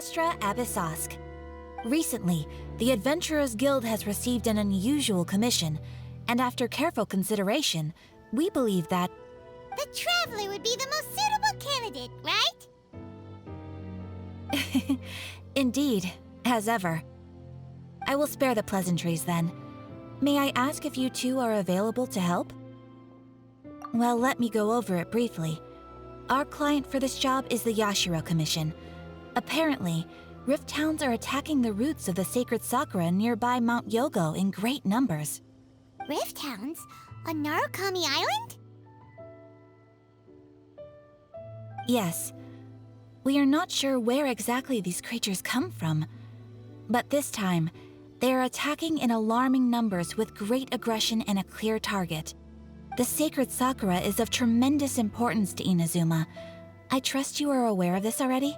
Astra Abyssosk. Recently, the Adventurers Guild has received an unusual commission, and after careful consideration, we believe that the Traveler would be the most suitable candidate, right? Indeed, as ever. I will spare the pleasantries then. May I ask if you two are available to help? Well, let me go over it briefly. Our client for this job is the Yashiro Commission. Apparently, Rift Hounds are attacking the roots of the sacred sakura nearby Mount Yogo in great numbers. Rift Hounds? On Narukami Island? Yes. We are not sure where exactly these creatures come from. But this time, they are attacking in alarming numbers with great aggression and a clear target. The sacred sakura is of tremendous importance to Inazuma. I trust you are aware of this already?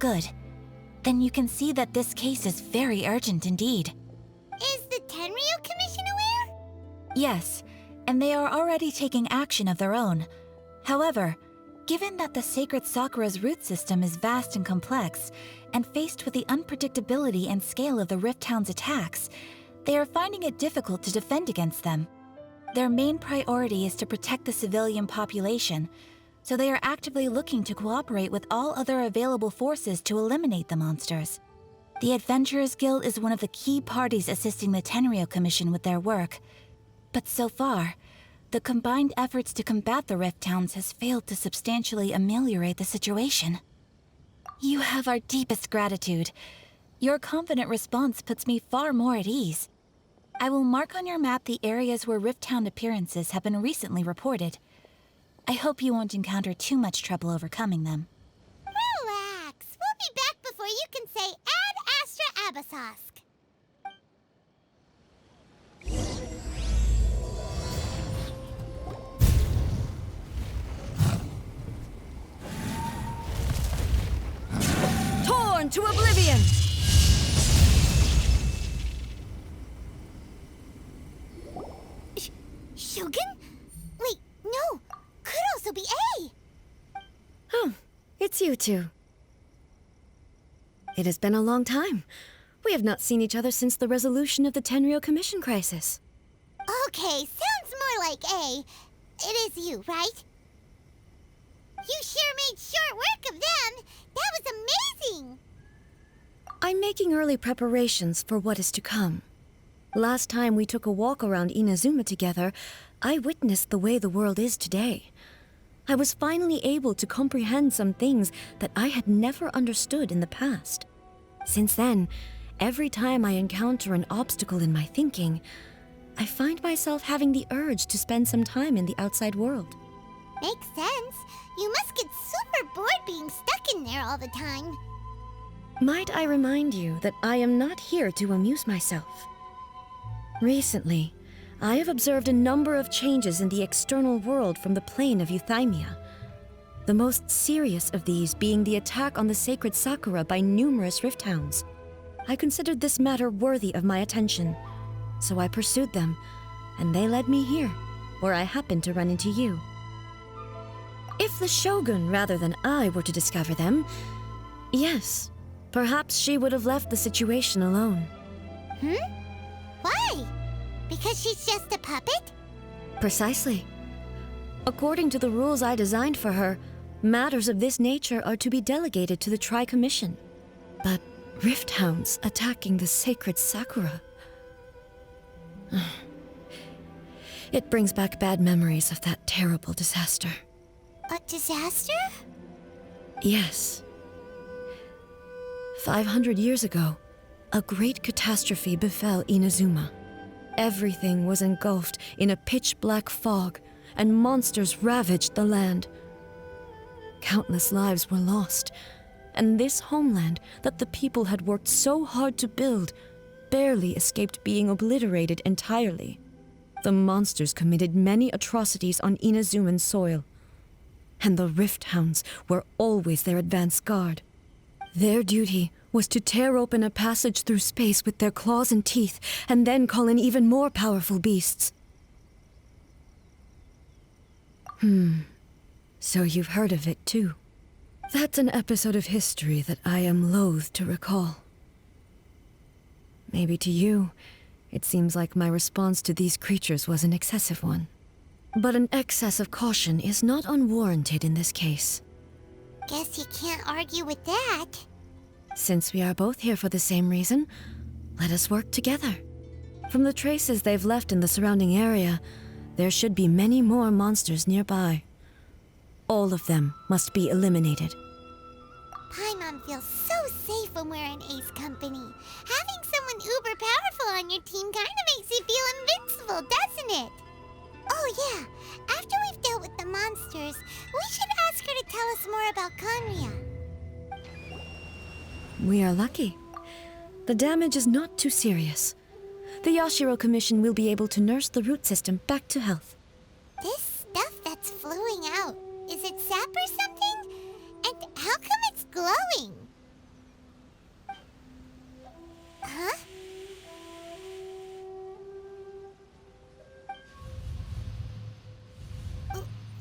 Good. Then you can see that this case is very urgent indeed. Is the Tenryu Commission aware? Yes, and they are already taking action of their own. However, given that the sacred sakura's root system is vast and complex, and faced with the unpredictability and scale of the Rift Hound's attacks, they are finding it difficult to defend against them. Their main priority is to protect the civilian population, so they are actively looking to cooperate with all other available forces to eliminate the monsters. The Adventurers Guild is one of the key parties assisting the Tenryu Commission with their work. But so far, the combined efforts to combat the Rift Hounds has failed to substantially ameliorate the situation. You have our deepest gratitude. Your confident response puts me far more at ease. I will mark on your map the areas where Rift Hound appearances have been recently reported. I hope you won't encounter too much trouble overcoming them. Relax. We'll be back before you can say Ad Astra Abyssosk. Torn to oblivion! Shogun? Wait, no. Could also be Ei. Oh, it's you two. It has been a long time. We have not seen each other since the resolution of the Tenryu Commission crisis. Okay, sounds more like Ei. It is you, right? You sure made short work of them. That was amazing. I'm making early preparations for what is to come. Last time we took a walk around Inazuma together, I witnessed the way the world is today. I was finally able to comprehend some things that I had never understood in the past. Since then, every time I encounter an obstacle in my thinking, I find myself having the urge to spend some time in the outside world. Makes sense. You must get super bored being stuck in there all the time. Might I remind you that I am not here to amuse myself. Recently, I have observed a number of changes in the external world from the plane of Euthymia. The most serious of these being the attack on the sacred Sakura by numerous Rift Hounds. I considered this matter worthy of my attention, so I pursued them, and they led me here, where I happened to run into you. If the Shogun rather than I were to discover them, yes, perhaps she would have left the situation alone. Why? Because she's just a puppet? Precisely. According to the rules I designed for her, matters of this nature are to be delegated to the Tri-Commission. But Rift Hounds attacking the sacred Sakura... It brings back bad memories of that terrible disaster. A disaster? Yes. 500 years ago, a great catastrophe befell Inazuma. Everything was engulfed in a pitch-black fog, and monsters ravaged the land. Countless lives were lost, and this homeland that the people had worked so hard to build barely escaped being obliterated entirely. The monsters committed many atrocities on Inazuman soil, and the Rift Hounds were always their advance guard. Their duty was to tear open a passage through space with their claws and teeth, and then call in even more powerful beasts. So you've heard of it too? That's an episode of history that I am loath to recall. Maybe to you, it seems like my response to these creatures was an excessive one. But an excess of caution is not unwarranted in this case. Guess you can't argue with that. Since we are both here for the same reason, let us work together. From the traces they've left in the surrounding area, there should be many more monsters nearby. All of them must be eliminated. Paimon feels so safe when we're in Ei's company. Having someone uber powerful on your team kinda makes you feel invincible, doesn't it? Oh yeah, after we've dealt with the monsters, we should ask her to tell us more about Conria. We are lucky. The damage is not too serious. The Yashiro Commission will be able to nurse the root system back to health. This stuff that's flowing out, is it sap or something? And how come it's glowing? Huh?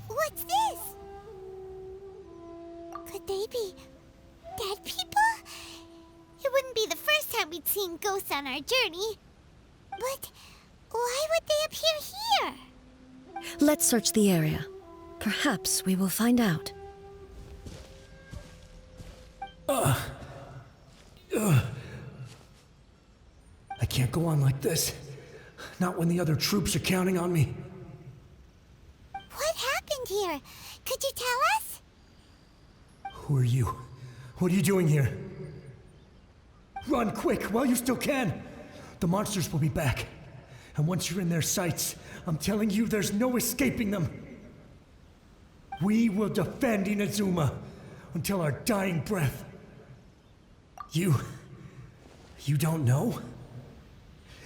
What's this? Could they be dead people? It wouldn't be the first time we'd seen ghosts on our journey. But why would they appear here? Let's search the area. Perhaps we will find out. I can't go on like this. Not when the other troops are counting on me. What happened here? Could you tell us? Who are you? What are you doing here? Run quick while you still can. The monsters will be back. And once you're in their sights, I'm telling you there's no escaping them. We will defend Inazuma until our dying breath. You don't know?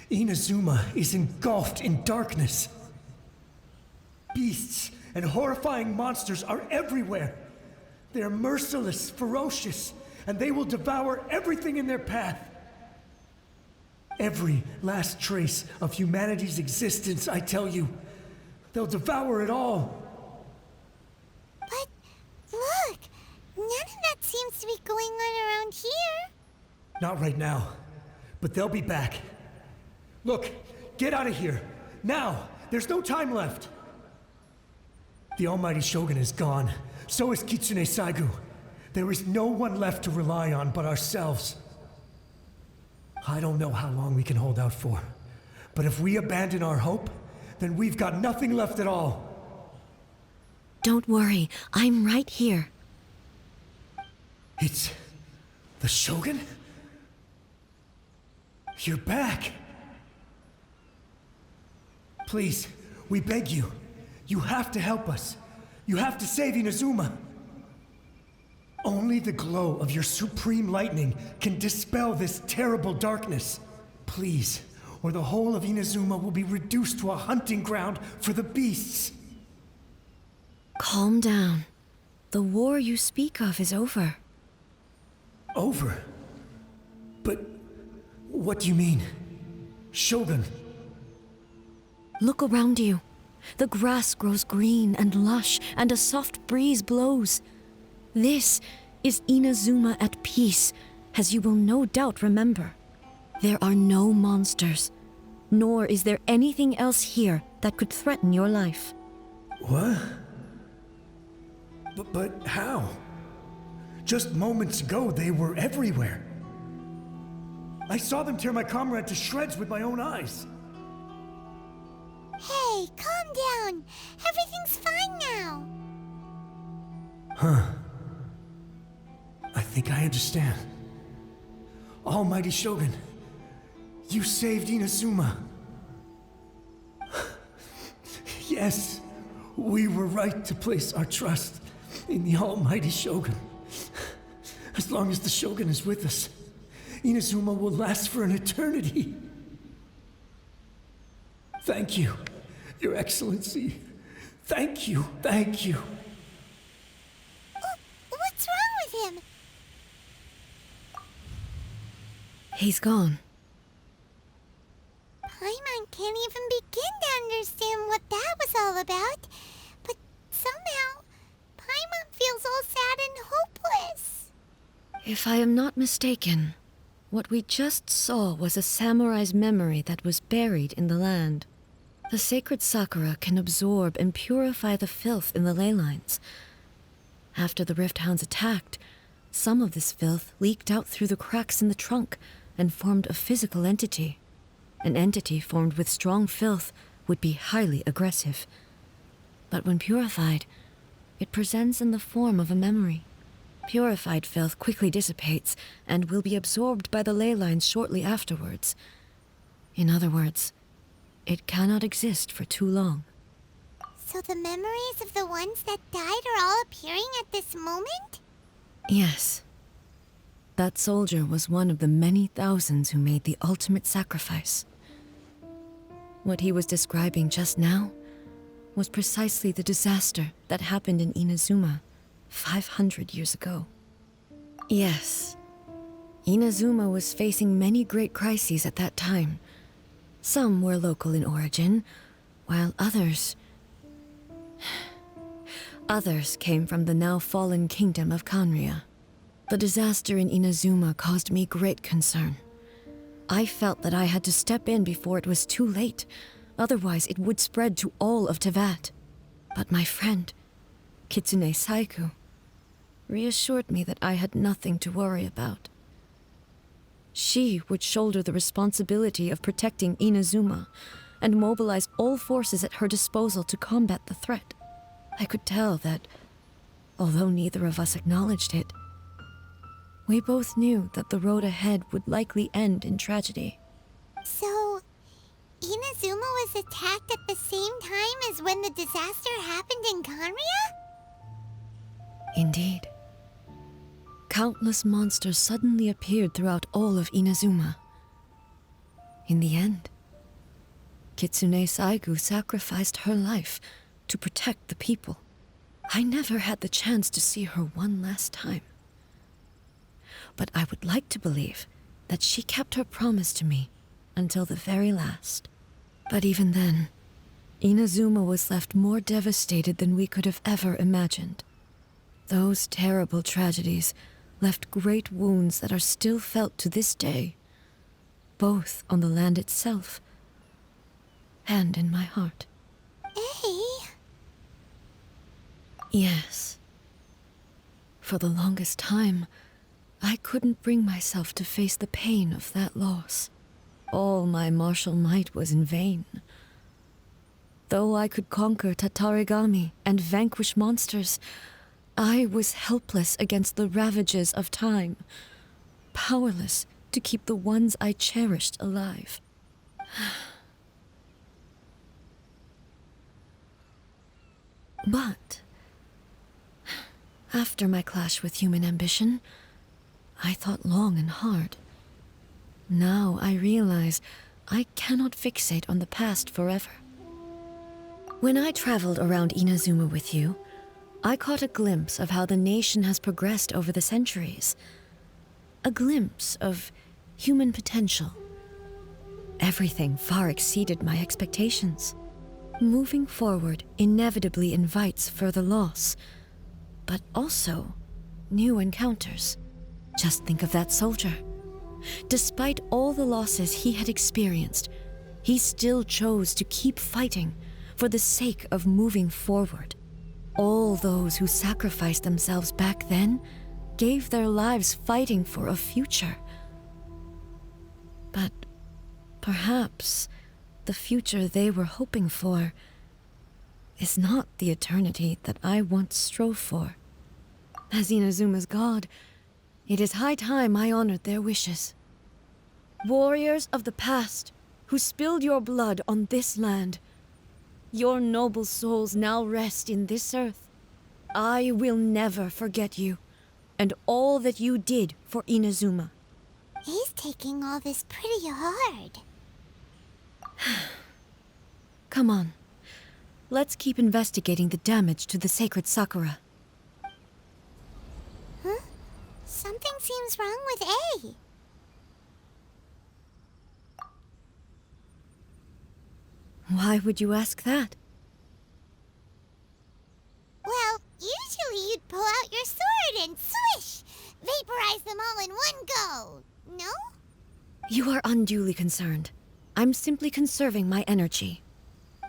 Inazuma is engulfed in darkness. Beasts and horrifying monsters are everywhere. They're merciless, ferocious, and they will devour everything in their path. Every last trace of humanity's existence, I tell you. They'll devour it all. But look, none of that seems to be going on around here. Not right now, but they'll be back. Look, get out of here. Now! There's no time left! The Almighty Shogun is gone. So is Kitsune Saigu. There is no one left to rely on but ourselves. I don't know how long we can hold out for. But if we abandon our hope, then we've got nothing left at all. Don't worry, I'm right here. It's the Shogun? You're back! Please, we beg you. You have to help us. You have to save Inazuma. Only the glow of your supreme lightning can dispel this terrible darkness. Please, or the whole of Inazuma will be reduced to a hunting ground for the beasts. Calm down. The war you speak of is over. Over? But what do you mean? Shogun? Look around you. The grass grows green and lush, and a soft breeze blows. This is Inazuma at peace, as you will no doubt remember. There are no monsters, nor is there anything else here that could threaten your life. What? But how? Just moments ago, they were everywhere. I saw them tear my comrade to shreds with my own eyes. Hey, calm down. Everything's fine now. Huh. I think I understand. Almighty Shogun, you saved Inazuma. Yes, we were right to place our trust in the Almighty Shogun. As long as the Shogun is with us, Inazuma will last for an eternity. Thank you, Your Excellency. Thank you, thank you. What's wrong with him? He's gone. Paimon can't even begin to understand what that was all about. But somehow, Paimon feels feels all sad and hopeless. If I am not mistaken, what we just saw was a samurai's memory that was buried in the land. The sacred sakura can absorb and purify the filth in the ley lines. After the Rift Hounds attacked, some of this filth leaked out through the cracks in the trunk and formed a physical entity. An entity formed with strong filth would be highly aggressive. But when purified, it presents in the form of a memory. Purified filth quickly dissipates and will be absorbed by the ley lines shortly afterwards. In other words, it cannot exist for too long. So the memories of the ones that died are all appearing at this moment? Yes. That soldier was one of the many thousands who made the ultimate sacrifice. What he was describing just now was precisely the disaster that happened in Inazuma 500 years ago. Yes, Inazuma was facing many great crises at that time. Some were local in origin, while others came from the now fallen kingdom of Kanria. The disaster in Inazuma caused me great concern. I felt that I had to step in before it was too late, otherwise it would spread to all of Tevat. But my friend, Kitsune Saiku, reassured me that I had nothing to worry about. She would shoulder the responsibility of protecting Inazuma and mobilize all forces at her disposal to combat the threat. I could tell that, although neither of us acknowledged it, we both knew that the road ahead would likely end in tragedy. So, Inazuma was attacked at the same time as when the disaster happened in Kanria? Indeed. Countless monsters suddenly appeared throughout all of Inazuma. In the end, Kitsune Saigu sacrificed her life to protect the people. I never had the chance to see her one last time. But I would like to believe that she kept her promise to me until the very last. But even then, Inazuma was left more devastated than we could have ever imagined. Those terrible tragedies left great wounds that are still felt to this day, both on the land itself and in my heart. Ei? Yes. For the longest time, I couldn't bring myself to face the pain of that loss. All my martial might was in vain. Though I could conquer Tatarigami and vanquish monsters, I was helpless against the ravages of time, powerless to keep the ones I cherished alive. But after my clash with human ambition, I thought long and hard. Now I realize I cannot fixate on the past forever. When I traveled around Inazuma with you, I caught a glimpse of how the nation has progressed over the centuries. A glimpse of human potential. Everything far exceeded my expectations. Moving forward inevitably invites further loss, but also new encounters. Just think of that soldier. Despite all the losses he had experienced, he still chose to keep fighting for the sake of moving forward. All those who sacrificed themselves back then gave their lives fighting for a future. But perhaps the future they were hoping for is not the eternity that I once strove for. As Inazuma's god, it is high time I honored their wishes. Warriors of the past, who spilled your blood on this land, your noble souls now rest in this earth. I will never forget you, and all that you did for Inazuma. He's taking all this pretty hard. Come on. Let's keep investigating the damage to the sacred Sakura. Huh? Something seems wrong with Ei. Why would you ask that? Well, usually you'd pull out them all in one go, no? You are unduly concerned. I'm simply conserving my energy.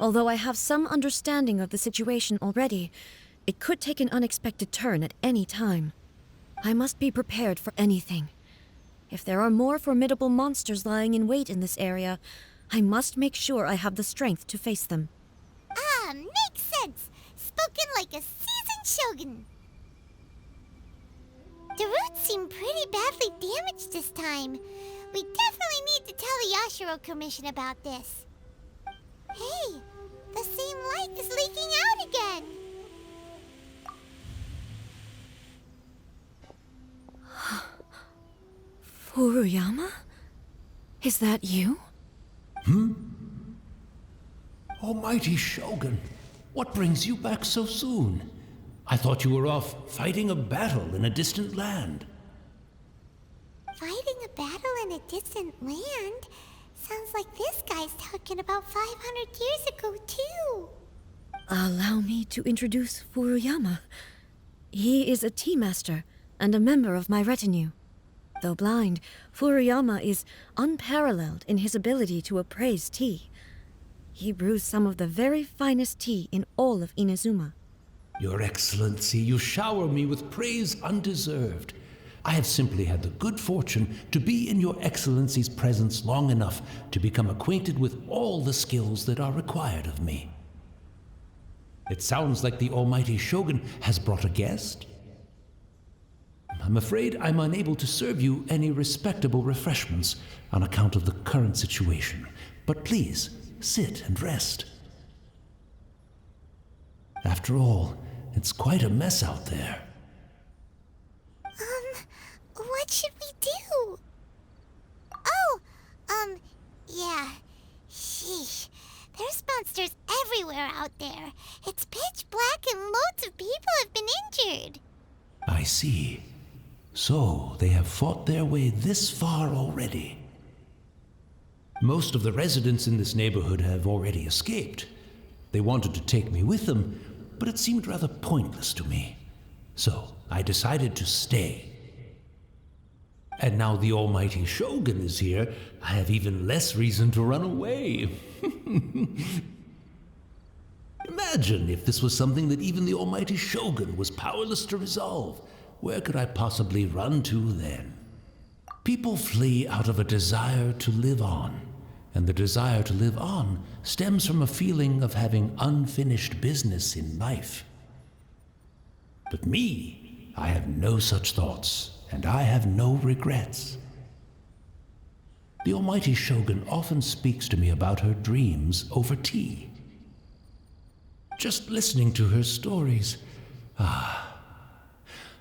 Although I have some understanding of the situation already, it could take an unexpected turn at any time. I must be prepared for anything. If there are more formidable monsters lying in wait in this area, I must make sure I have the strength to face them. Ah, makes sense. Spoken like a seasoned shogun. The roots seem pretty badly damaged this time. We definitely need to tell the Yashiro Commission about this. Hey, the same light is leaking out again. Furuyama? Is that you? Almighty Shogun, what brings you back so soon? I thought you were off fighting a battle in a distant land. Fighting a battle in a distant land? Sounds like this guy's talking about 500 years ago, too. Allow me to introduce Furuyama. He is a tea master and a member of my retinue. Though blind, Furuyama is unparalleled in his ability to appraise tea. He brews some of the very finest tea in all of Inazuma. Your Excellency, you shower me with praise undeserved. I have simply had the good fortune to be in Your Excellency's presence long enough to become acquainted with all the skills that are required of me. It sounds like the Almighty Shogun has brought a guest. I'm afraid I'm unable to serve you any respectable refreshments on account of the current situation, but please, sit and rest. After all, it's quite a mess out there. What should we do? Oh, yeah. Sheesh. There's monsters everywhere out there. It's pitch black and loads of people have been injured. I see. So, they have fought their way this far already. Most of the residents in this neighborhood have already escaped. They wanted to take me with them, but it seemed rather pointless to me. So, I decided to stay. And now the Almighty Shogun is here, I have even less reason to run away. Imagine if this was something that even the Almighty Shogun was powerless to resolve. Where could I possibly run to then? People flee out of a desire to live on, and the desire to live on stems from a feeling of having unfinished business in life. But me, I have no such thoughts, and I have no regrets. The Almighty Shogun often speaks to me about her dreams over tea. Just listening to her stories,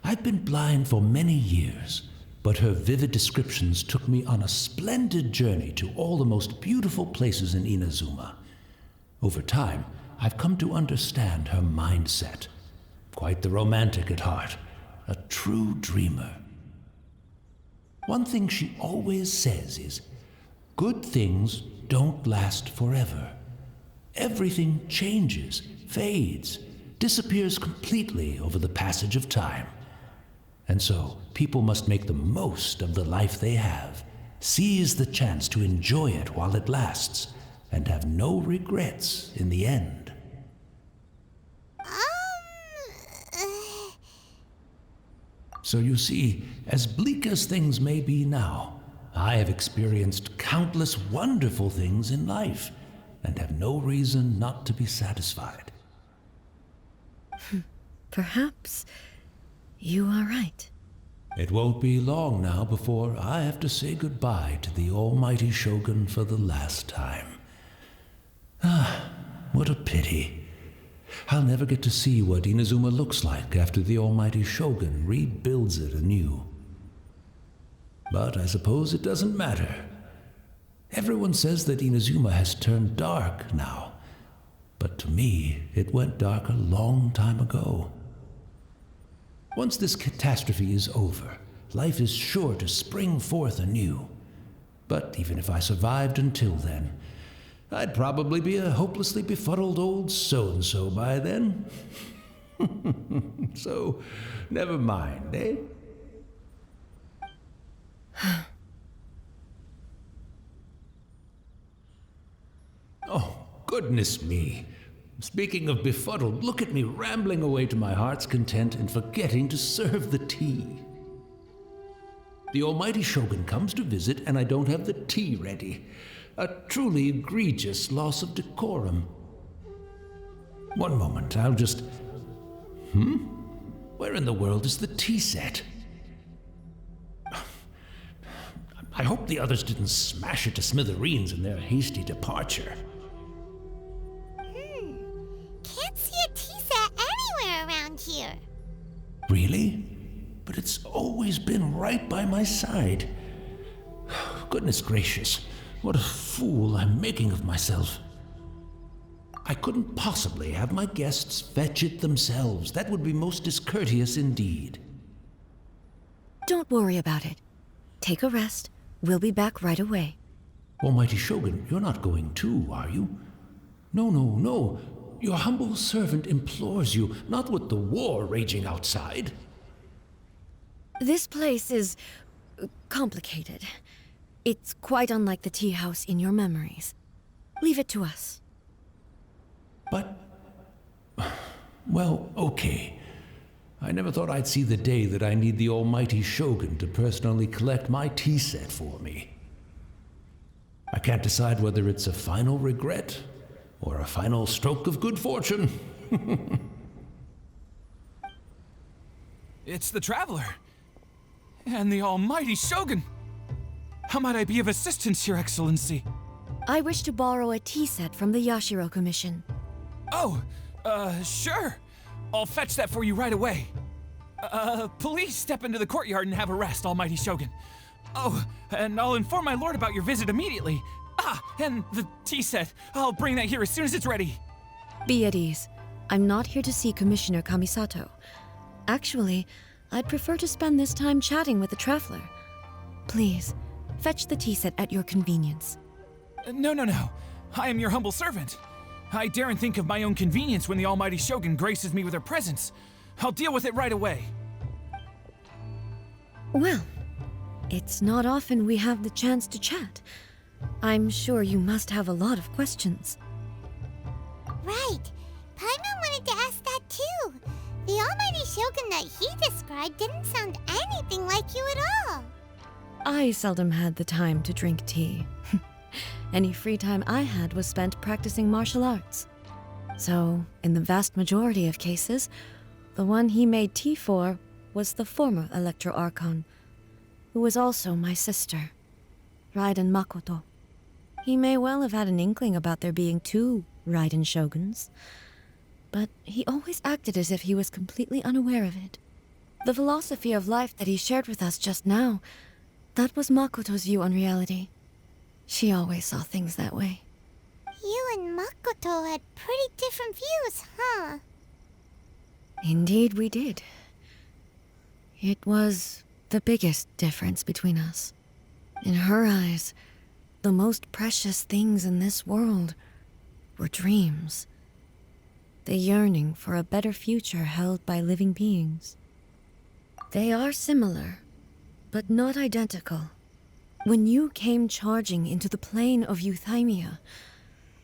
I've been blind for many years, but her vivid descriptions took me on a splendid journey to all the most beautiful places in Inazuma. Over time, I've come to understand her mindset. Quite the romantic at heart, a true dreamer. One thing she always says is, good things don't last forever. Everything changes, fades, disappears completely over the passage of time. And so, people must make the most of the life they have, seize the chance to enjoy it while it lasts, and have no regrets in the end. So you see, as bleak as things may be now, I have experienced countless wonderful things in life, and have no reason not to be satisfied. Perhaps you are right. It won't be long now before I have to say goodbye to the Almighty Shogun for the last time. What a pity. I'll never get to see what Inazuma looks like after the Almighty Shogun rebuilds it anew. But I suppose it doesn't matter. Everyone says that Inazuma has turned dark now, but to me, it went dark a long time ago. Once this catastrophe is over, life is sure to spring forth anew. But even if I survived until then, I'd probably be a hopelessly befuddled old so-and-so by then. So, never mind, eh? Oh, goodness me. Speaking of befuddled, look at me rambling away to my heart's content and forgetting to serve the tea. The almighty Shogun comes to visit and I don't have the tea ready. A truly egregious loss of decorum. One moment, I'll just... Where in the world is the tea set? I hope the others didn't smash it to smithereens in their hasty departure. Can't see a tea set anywhere around here. Really? But it's always been right by my side. Goodness gracious, what a fool I'm making of myself. I couldn't possibly have my guests fetch it themselves. That would be most discourteous indeed. Don't worry about it. Take a rest. We'll be back right away. Almighty Shogun, you're not going too, are you? No. Your humble servant implores you, not with the war raging outside. This place is complicated. It's quite unlike the tea house in your memories. Leave it to us. But... well, okay. I never thought I'd see the day that I need the almighty Shogun to personally collect my tea set for me. I can't decide whether it's a final regret or a final stroke of good fortune. It's the Traveler. And the almighty Shogun. How might I be of assistance, Your Excellency? I wish to borrow a tea set from the Yashiro Commission. Oh, sure. I'll fetch that for you right away. Please step into the courtyard and have a rest, almighty Shogun. Oh, and I'll inform my lord about your visit immediately. Ah, and the tea set. I'll bring that here as soon as it's ready. Be at ease. I'm not here to see Commissioner Kamisato. Actually, I'd prefer to spend this time chatting with the Traveler. Please, fetch the tea set at your convenience. No. I am your humble servant. I daren't think of my own convenience when the almighty Shogun graces me with her presence. I'll deal with it right away. Well, it's not often we have the chance to chat. I'm sure you must have a lot of questions. Right. Paimon wanted to ask that too. The almighty Shogun that he described didn't sound anything like you at all. I seldom had the time to drink tea. Any free time I had was spent practicing martial arts. So, in the vast majority of cases, the one he made tea for was the former Electro Archon, who was also my sister, Raiden Makoto. He may well have had an inkling about there being two Raiden Shoguns, but he always acted as if he was completely unaware of it. The philosophy of life that he shared with us just now, that was Makoto's view on reality. She always saw things that way. You and Makoto had pretty different views, huh? Indeed we did. It was the biggest difference between us. In her eyes, the most precious things in this world were dreams. The yearning for a better future held by living beings. They are similar, but not identical. When you came charging into the plane of Euthymia,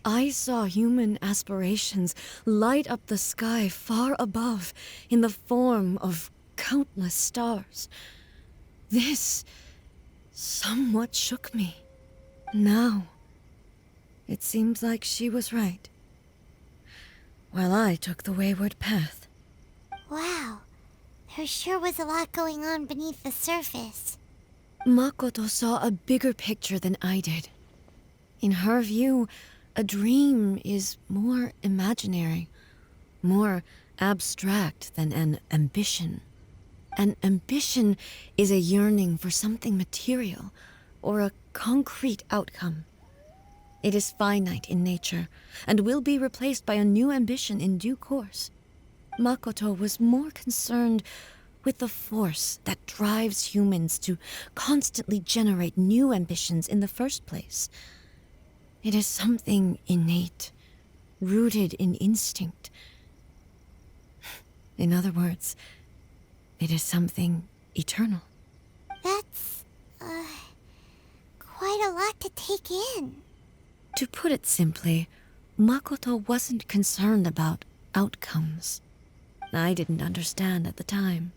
I saw human aspirations light up the sky far above in the form of countless stars. This somewhat shook me. Now, it seems like she was right, while I took the wayward path. Wow. There sure was a lot going on beneath the surface. Makoto saw a bigger picture than I did. In her view, a dream is more imaginary, more abstract than an ambition. An ambition is a yearning for something material, or a concrete outcome. It is finite in nature, and will be replaced by a new ambition in due course. Makoto was more concerned with the force that drives humans to constantly generate new ambitions in the first place. It is something innate, rooted in instinct. In other words, it is something eternal. That's, quite a lot to take in. To put it simply, Makoto wasn't concerned about outcomes. I didn't understand at the time.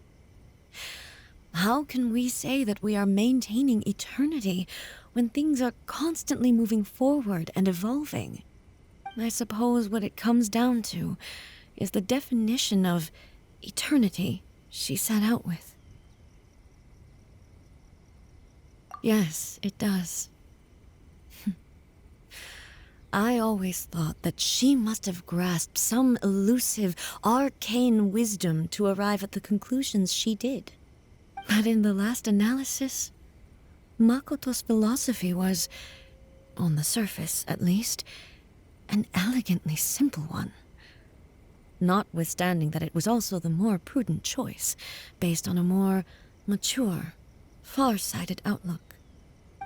How can we say that we are maintaining eternity when things are constantly moving forward and evolving? I suppose what it comes down to is the definition of eternity she set out with. Yes, it does. I always thought that she must have grasped some elusive, arcane wisdom to arrive at the conclusions she did. But in the last analysis, Makoto's philosophy was, on the surface at least, an elegantly simple one. Notwithstanding that it was also the more prudent choice, based on a more mature, far-sighted outlook.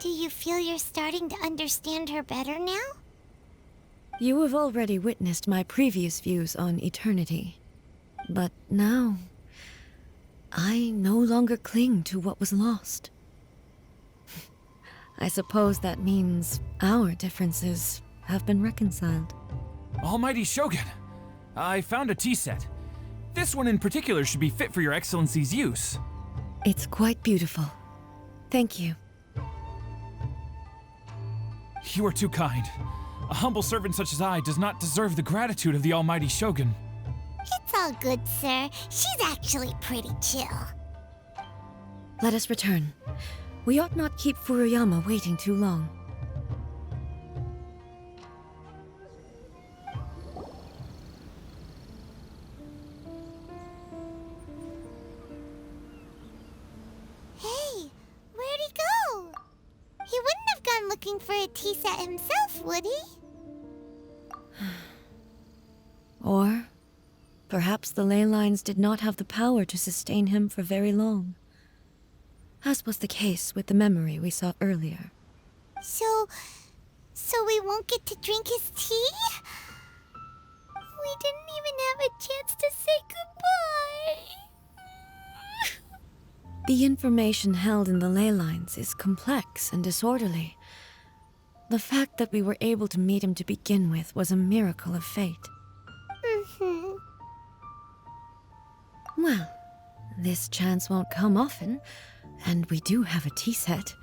Do you feel you're starting to understand her better now? You have already witnessed my previous views on eternity. But now, I no longer cling to what was lost. I suppose that means our differences have been reconciled. Almighty Shogun, I found a tea set. This one in particular should be fit for your Excellency's use. It's quite beautiful. Thank you. You are too kind. A humble servant such as I does not deserve the gratitude of the Almighty Shogun. It's all good, sir. She's actually pretty chill. Let us return. We ought not keep Furuyama waiting too long. Hey, where'd he go? He wouldn't have gone looking for a tea set himself, would he? Or perhaps the ley lines did not have the power to sustain him for very long, as was the case with the memory we saw earlier. So we won't get to drink his tea? We didn't even have a chance to say goodbye. The information held in the ley lines is complex and disorderly. The fact that we were able to meet him to begin with was a miracle of fate. Mm-hmm. Well, this chance won't come often, and we do have a tea set.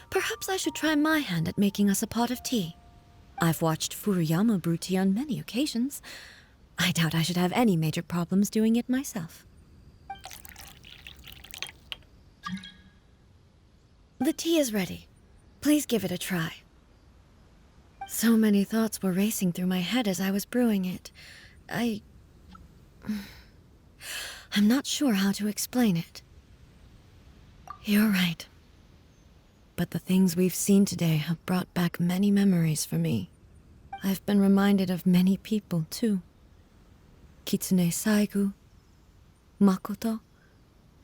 Perhaps I should try my hand at making us a pot of tea. I've watched Furuyama brew tea on many occasions. I doubt I should have any major problems doing it myself. The tea is ready. Please give it a try. So many thoughts were racing through my head as I was brewing it. I'm not sure how to explain it. You're right. But the things we've seen today have brought back many memories for me. I've been reminded of many people, too. Kitsune Saigu, Makoto,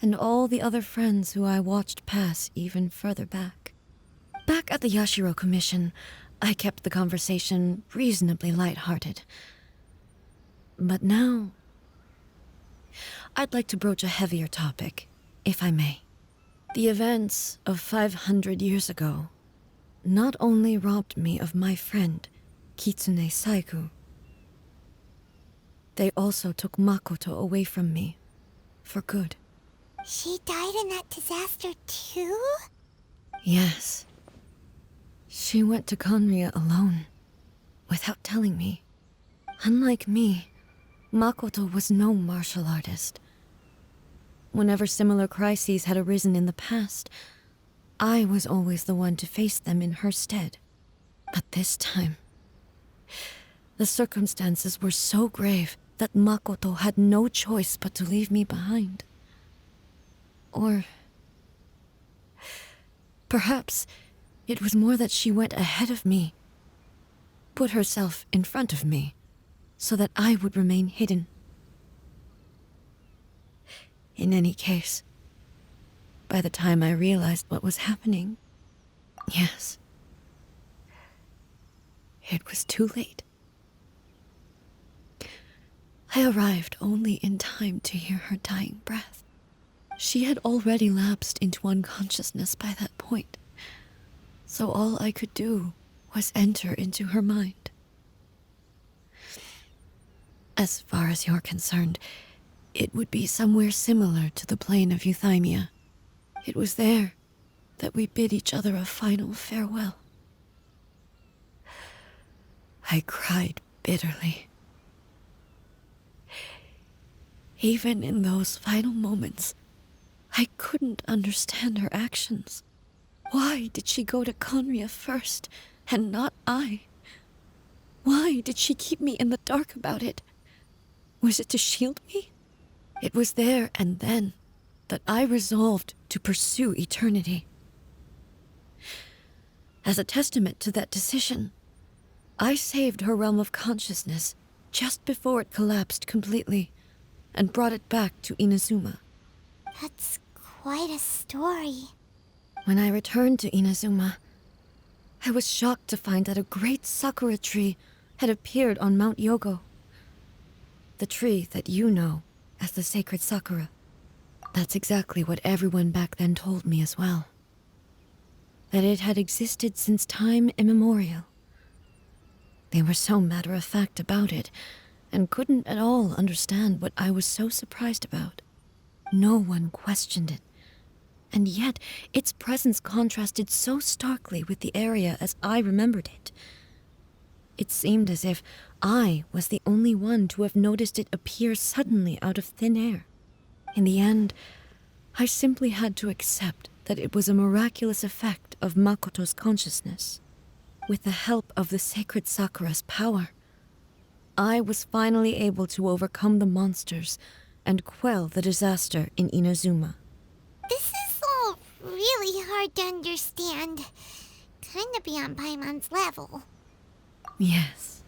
and all the other friends who I watched pass even further back. Back at the Yashiro Commission, I kept the conversation reasonably light-hearted. But now, I'd like to broach a heavier topic, if I may. The events of 500 years ago not only robbed me of my friend, Kitsune Saigu, they also took Makoto away from me, for good. She died in that disaster too? Yes. She went to Conria alone, without telling me. Unlike me, Makoto was no martial artist. Whenever similar crises had arisen in the past, I was always the one to face them in her stead. But this time, the circumstances were so grave that Makoto had no choice but to leave me behind. Or perhaps it was more that she went ahead of me, put herself in front of me, so that I would remain hidden. In any case, by the time I realized what was happening, yes, it was too late. I arrived only in time to hear her dying breath. She had already lapsed into unconsciousness by that point. So all I could do was enter into her mind. As far as you're concerned, it would be somewhere similar to the plane of Euthymia. It was there that we bid each other a final farewell. I cried bitterly. Even in those final moments, I couldn't understand her actions. Why did she go to Conria first, and not I? Why did she keep me in the dark about it? Was it to shield me? It was there and then that I resolved to pursue eternity. As a testament to that decision, I saved her realm of consciousness just before it collapsed completely, and brought it back to Inazuma. That's quite a story. When I returned to Inazuma, I was shocked to find that a great sakura tree had appeared on Mount Yogo. The tree that you know as the sacred sakura. That's exactly what everyone back then told me as well. That it had existed since time immemorial. They were so matter-of-fact about it, and couldn't at all understand what I was so surprised about. No one questioned it, and yet its presence contrasted so starkly with the area as I remembered it. It seemed as if I was the only one to have noticed it appear suddenly out of thin air. In the end, I simply had to accept that it was a miraculous effect of Makoto's consciousness. With the help of the sacred sakura's power, I was finally able to overcome the monsters and quell the disaster in Inazuma. This is all really hard to understand. Kinda beyond Paimon's level. Yes.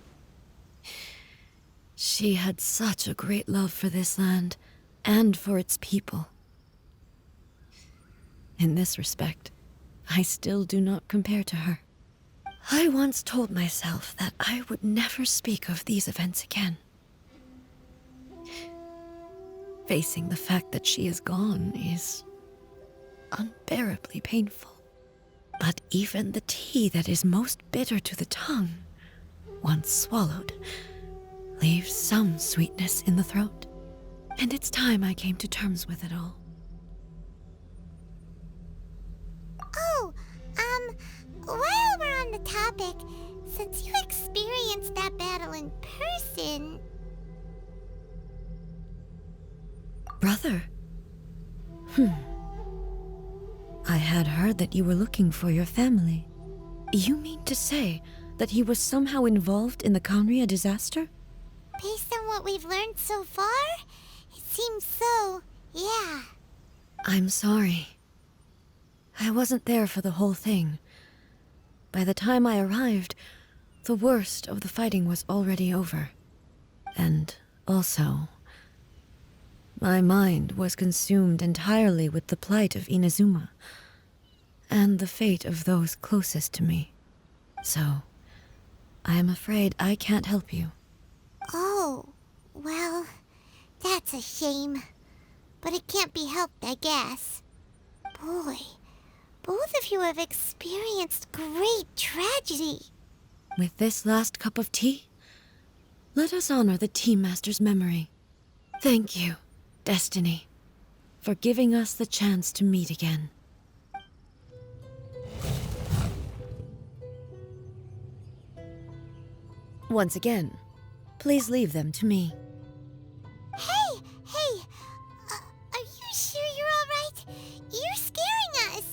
She had such a great love for this land, and for its people. In this respect, I still do not compare to her. I once told myself that I would never speak of these events again. Facing the fact that she is gone is unbearably painful. But even the tea that is most bitter to the tongue, once swallowed, leaves some sweetness in the throat. And it's time I came to terms with it all. Oh, while we're on the topic, since you experienced that battle in person... Brother? I had heard that you were looking for your family. You mean to say that he was somehow involved in the Conria disaster? Based on what we've learned so far, it seems so, yeah. I'm sorry. I wasn't there for the whole thing. By the time I arrived, the worst of the fighting was already over. And also, my mind was consumed entirely with the plight of Inazuma, and the fate of those closest to me. So, I am afraid I can't help you. Oh, well, that's a shame. But it can't be helped, I guess. Boy, both of you have experienced great tragedy. With this last cup of tea, let us honor the Tea Master's memory. Thank you, Destiny, for giving us the chance to meet again. Once again, please leave them to me. Hey! Are you sure you're all right? You're scaring us!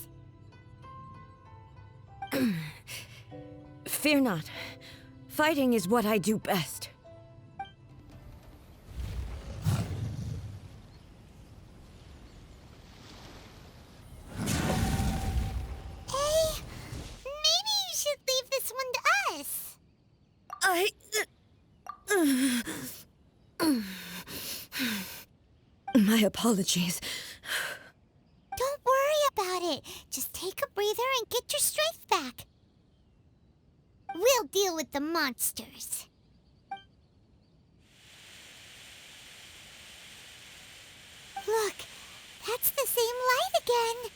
Fear not. Fighting is what I do best. Hey, maybe you should leave this one to us. My apologies. Don't worry about it. Just take a breather and get your strength back. We'll deal with the monsters. Look, that's the same light again.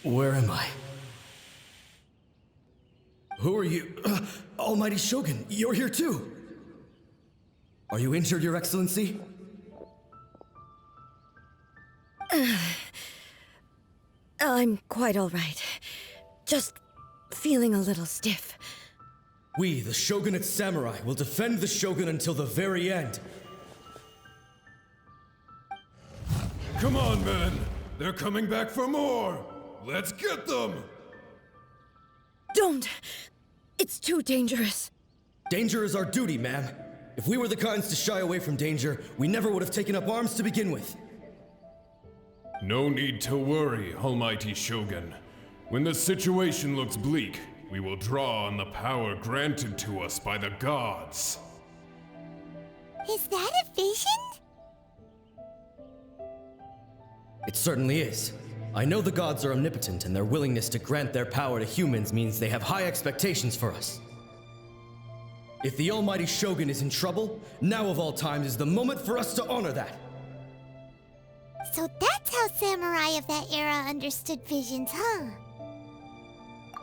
Where am I? Who are you? Almighty Shogun, you're here too! Are you injured, Your Excellency? I'm quite all right. Just feeling a little stiff. We, the Shogunate Samurai, will defend the Shogun until the very end. Come on, men! They're coming back for more! Let's get them! Don't! It's too dangerous. Danger is our duty, ma'am. If we were the kinds to shy away from danger, we never would have taken up arms to begin with. No need to worry, Almighty Shogun. When the situation looks bleak, we will draw on the power granted to us by the gods. Is that a vision? It certainly is. I know the gods are omnipotent, and their willingness to grant their power to humans means they have high expectations for us. If the Almighty Shogun is in trouble, now of all times is the moment for us to honor that. So that's how samurai of that era understood visions, huh?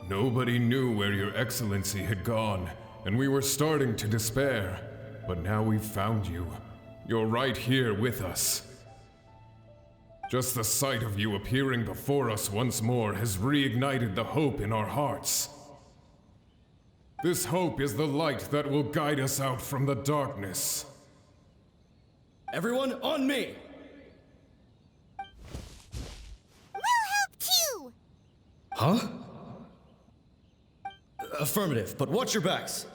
Nobody knew where Your Excellency had gone, and we were starting to despair. But now we've found you. You're right here with us. Just the sight of you appearing before us once more has reignited the hope in our hearts. This hope is the light that will guide us out from the darkness. Everyone, on me! We'll help too! Huh? Affirmative, but watch your backs.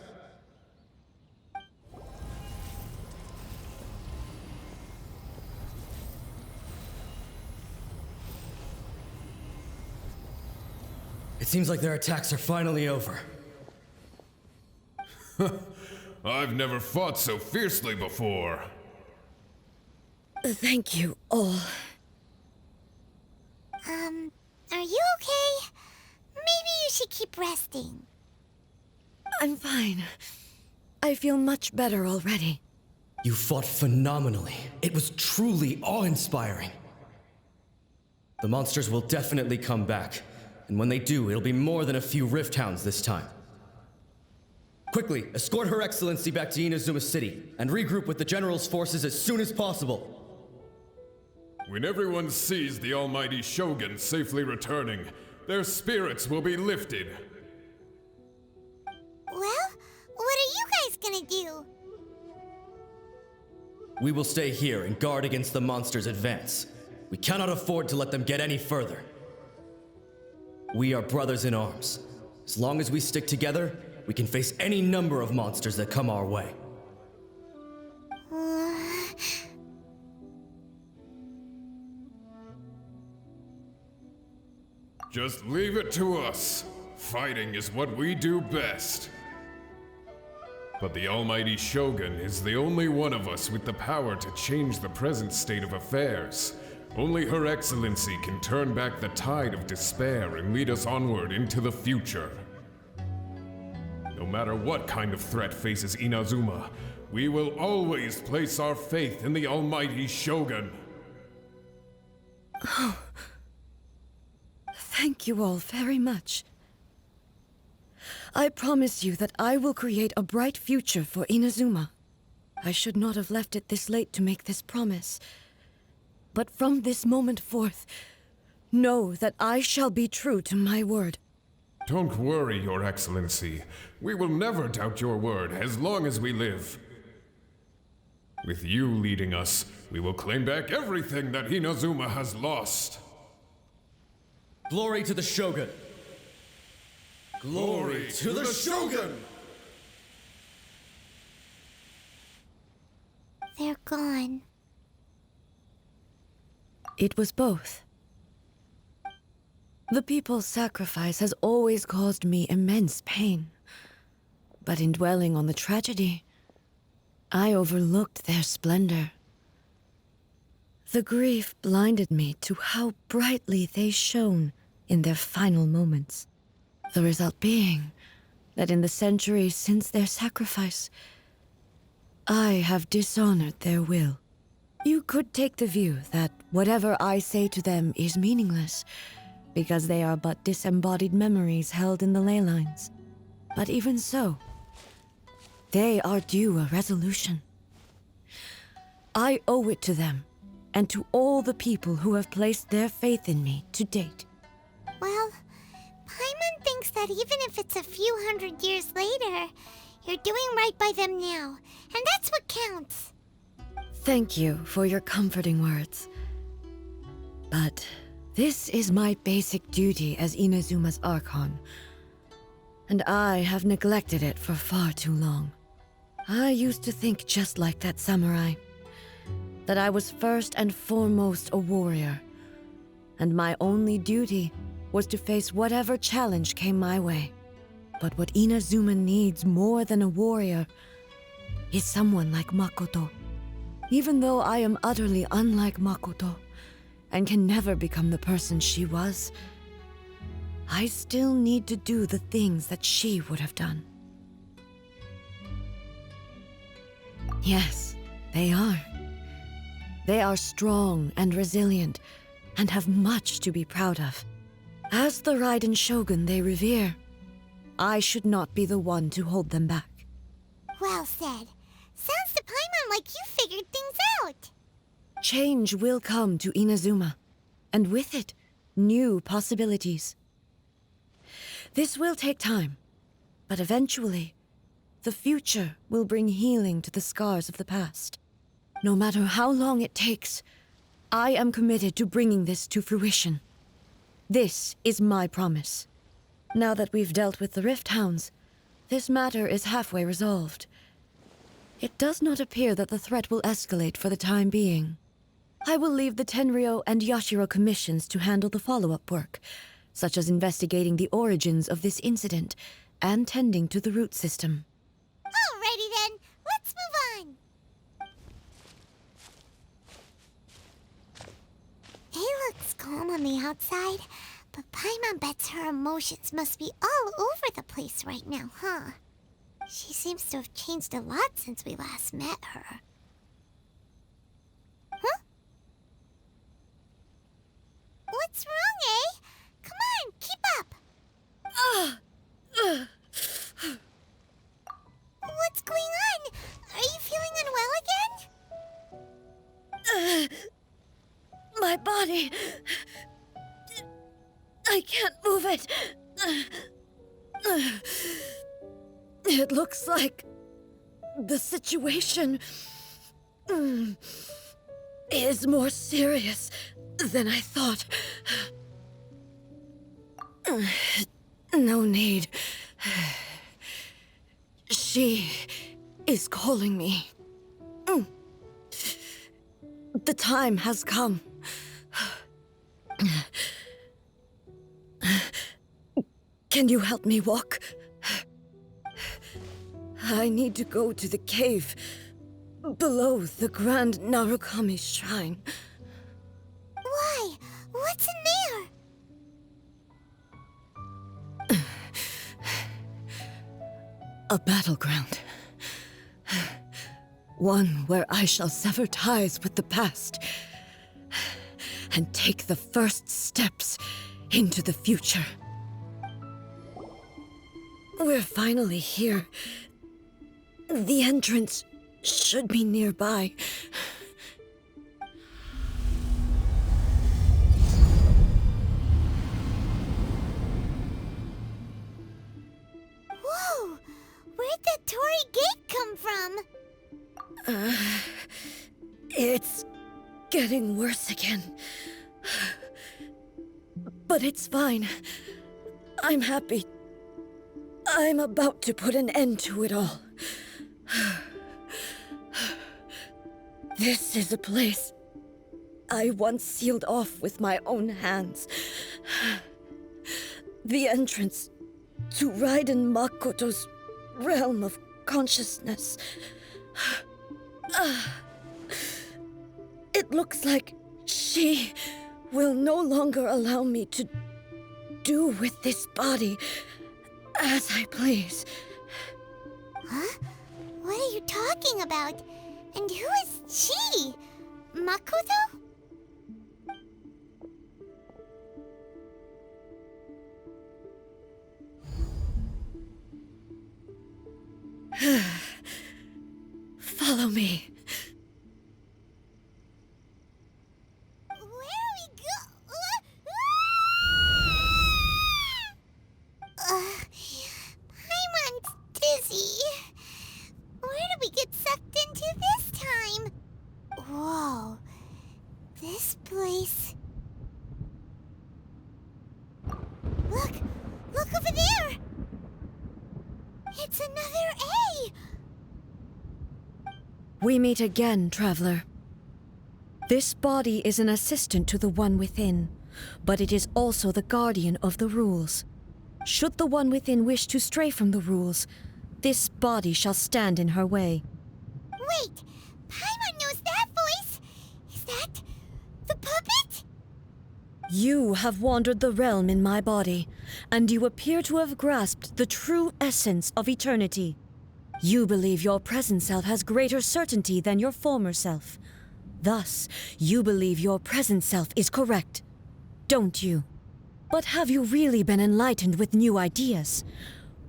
It seems like their attacks are finally over. I've never fought so fiercely before. Thank you all. Are you okay? Maybe you should keep resting. I'm fine. I feel much better already. You fought phenomenally. It was truly awe-inspiring. The monsters will definitely come back. And when they do, it'll be more than a few Rift Hounds this time. Quickly, escort Her Excellency back to Inazuma City, and regroup with the General's forces as soon as possible. When everyone sees the Almighty Shogun safely returning, their spirits will be lifted. Well, what are you guys gonna do? We will stay here and guard against the monsters' advance. We cannot afford to let them get any further. We are brothers in arms. As long as we stick together, we can face any number of monsters that come our way. Just leave it to us. Fighting is what we do best. But the Almighty Shogun is the only one of us with the power to change the present state of affairs. Only Her Excellency can turn back the tide of despair and lead us onward into the future. No matter what kind of threat faces Inazuma, we will always place our faith in the Almighty Shogun. Oh. Thank you all very much. I promise you that I will create a bright future for Inazuma. I should not have left it this late to make this promise. But from this moment forth, know that I shall be true to my word. Don't worry, Your Excellency. We will never doubt your word as long as we live. With you leading us, we will claim back everything that Inazuma has lost. Glory to the Shogun! Glory to the Shogun! They're gone. It was both. The people's sacrifice has always caused me immense pain. But in dwelling on the tragedy, I overlooked their splendor. The grief blinded me to how brightly they shone in their final moments. The result being that in the centuries since their sacrifice, I have dishonored their will. You could take the view that whatever I say to them is meaningless, because they are but disembodied memories held in the ley lines. But even so, they are due a resolution. I owe it to them, and to all the people who have placed their faith in me to date. Well, Paimon thinks that even if it's a few hundred years later, you're doing right by them now, and that's what counts. Thank you for your comforting words. But this is my basic duty as Inazuma's archon, and I have neglected it for far too long. I used to think just like that samurai, that I was first and foremost a warrior, and my only duty was to face whatever challenge came my way. But what Inazuma needs more than a warrior is someone like Makoto. Even though I am utterly unlike Makoto, and can never become the person she was, I still need to do the things that she would have done. Yes, they are. They are strong and resilient, and have much to be proud of. As the Raiden Shogun they revere, I should not be the one to hold them back. Well said. Sounds to Paimon like you figured things out. Change will come to Inazuma, and with it, new possibilities. This will take time, but eventually, the future will bring healing to the scars of the past. No matter how long it takes, I am committed to bringing this to fruition. This is my promise. Now that we've dealt with the Rift Hounds, this matter is halfway resolved. It does not appear that the threat will escalate for the time being. I will leave the Tenryo and Yashiro commissions to handle the follow-up work, such as investigating the origins of this incident and tending to the root system. Alrighty then, let's move on. Ei looks calm on the outside, but Paimon bets her emotions must be all over the place right now, huh? She seems to have changed a lot since we last met her. Huh? What's wrong, eh? Come on, keep up! What's going on? Are you feeling unwell again? My body... I can't move it. It looks like the situation is more serious than I thought. No need. She is calling me. The time has come. Can you help me walk? I need to go to the cave below the Grand Narukami Shrine. Why? What's in there? A battleground. One where I shall sever ties with the past and take the first steps into the future. We're finally here. The entrance should be nearby. Whoa! Where'd that Torii gate come from? It's getting worse again. But it's fine. I'm happy. I'm about to put an end to it all. This is a place I once sealed off with my own hands. The entrance to Raiden Makoto's realm of consciousness. It looks like she will no longer allow me to do with this body as I please. Huh? What are you talking about? And who is she? Makoto? me. Where are we Paimon's dizzy. Where did we get sucked into this time? Whoa. This place... Look! Look over there! It's another A! We meet again, traveler. This body is an assistant to the one within, but it is also the guardian of the rules. Should the one within wish to stray from the rules, this body shall stand in her way. Wait! Paimon knows that voice! Is that... the puppet? You have wandered the realm in my body, and you appear to have grasped the true essence of eternity. You believe your present self has greater certainty than your former self. Thus, you believe your present self is correct, don't you? But have you really been enlightened with new ideas?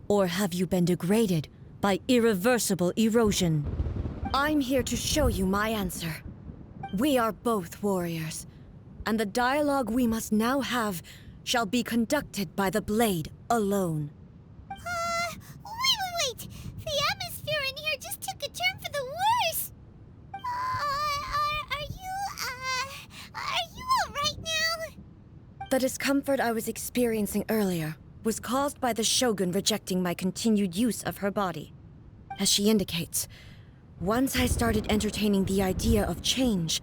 Or have you been degraded by irreversible erosion? I'm here to show you my answer. We are both warriors, and the dialogue we must now have shall be conducted by the blade alone. Wait! The atmosphere in here just took a turn for the worse! Are you alright now? The discomfort I was experiencing earlier was caused by the Shogun rejecting my continued use of her body. As she indicates, once I started entertaining the idea of change,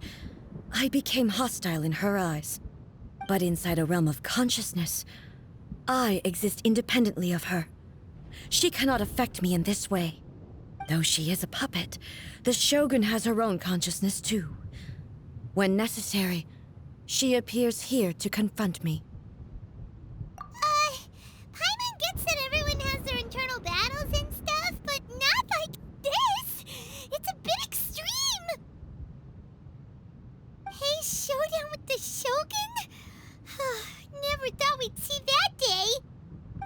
I became hostile in her eyes. But inside a realm of consciousness, I exist independently of her. She cannot affect me in this way. Though she is a puppet, the Shogun has her own consciousness too. When necessary, she appears here to confront me. Paimon gets that everyone has their internal battles and stuff, but not like this! It's a bit extreme! Hey, showdown with the Shogun? Never thought we'd see that day!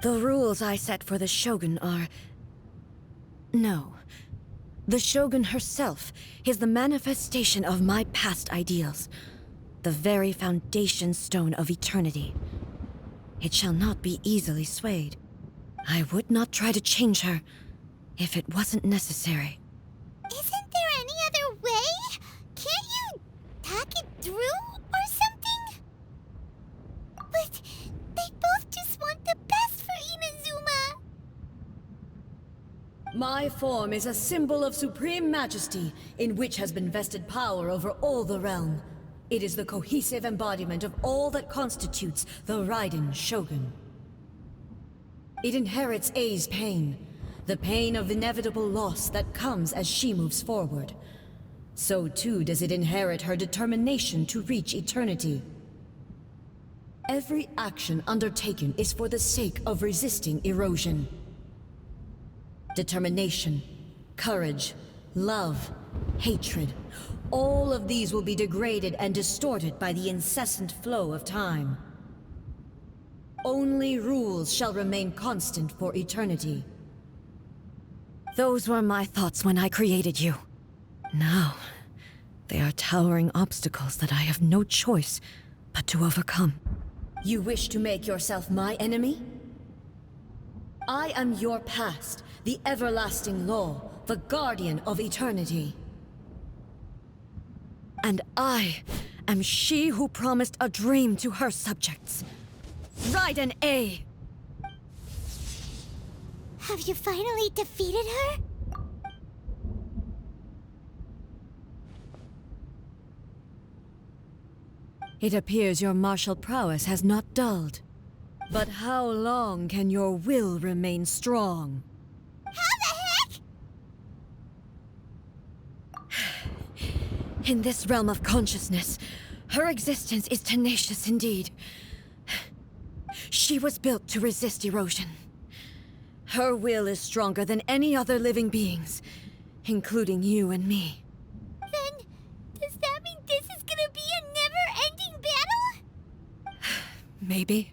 The rules I set for the Shogun are... No. The Shogun herself is the manifestation of my past ideals. The very foundation stone of eternity. It shall not be easily swayed. I would not try to change her if it wasn't necessary. Isn't there any other way? Can't you talk it through or something? But they both just want the best for Inazuma. My form is a symbol of supreme majesty, in which has been vested power over all the realm. It is the cohesive embodiment of all that constitutes the Raiden Shogun. It inherits Ei's pain, the pain of inevitable loss that comes as she moves forward. So too does it inherit her determination to reach eternity. Every action undertaken is for the sake of resisting erosion. Determination, courage, love, hatred, all of these will be degraded and distorted by the incessant flow of time. Only rules shall remain constant for eternity. Those were my thoughts when I created you. Now, they are towering obstacles that I have no choice but to overcome. You wish to make yourself my enemy? I am your past, the everlasting law, the guardian of eternity. And I am she who promised a dream to her subjects. Raiden Ei! Have you finally defeated her? It appears your martial prowess has not dulled. But how long can your will remain strong? How the heck? In this realm of consciousness, her existence is tenacious indeed. She was built to resist erosion. Her will is stronger than any other living being's, including you and me. Then, does that mean this is gonna be a never-ending battle? Maybe.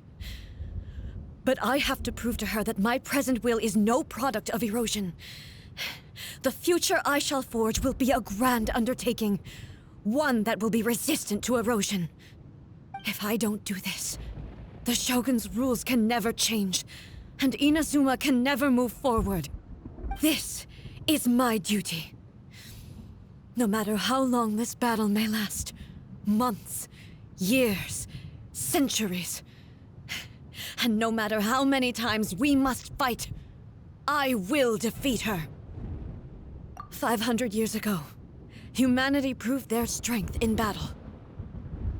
But I have to prove to her that my present will is no product of erosion. The future I shall forge will be a grand undertaking. One that will be resistant to erosion. If I don't do this, the Shogun's rules can never change, and Inazuma can never move forward. This is my duty. No matter how long this battle may last, months, years, centuries, and no matter how many times we must fight, I will defeat her. 500 years ago, humanity proved their strength in battle.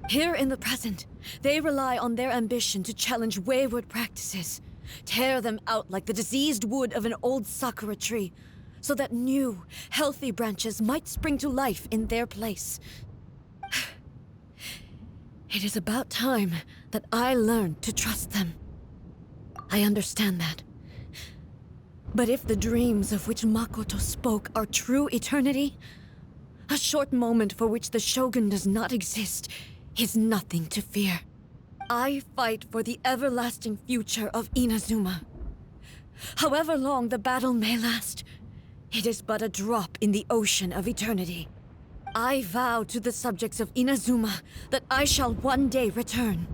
Here in the present, they rely on their ambition to challenge wayward practices, tear them out like the diseased wood of an old sakura tree, so that new, healthy branches might spring to life in their place. It is about time that I learned to trust them. I understand that. But if the dreams of which Makoto spoke are true eternity, a short moment for which the Shogun does not exist is nothing to fear. I fight for the everlasting future of Inazuma. However long the battle may last, it is but a drop in the ocean of eternity. I vow to the subjects of Inazuma that I shall one day return.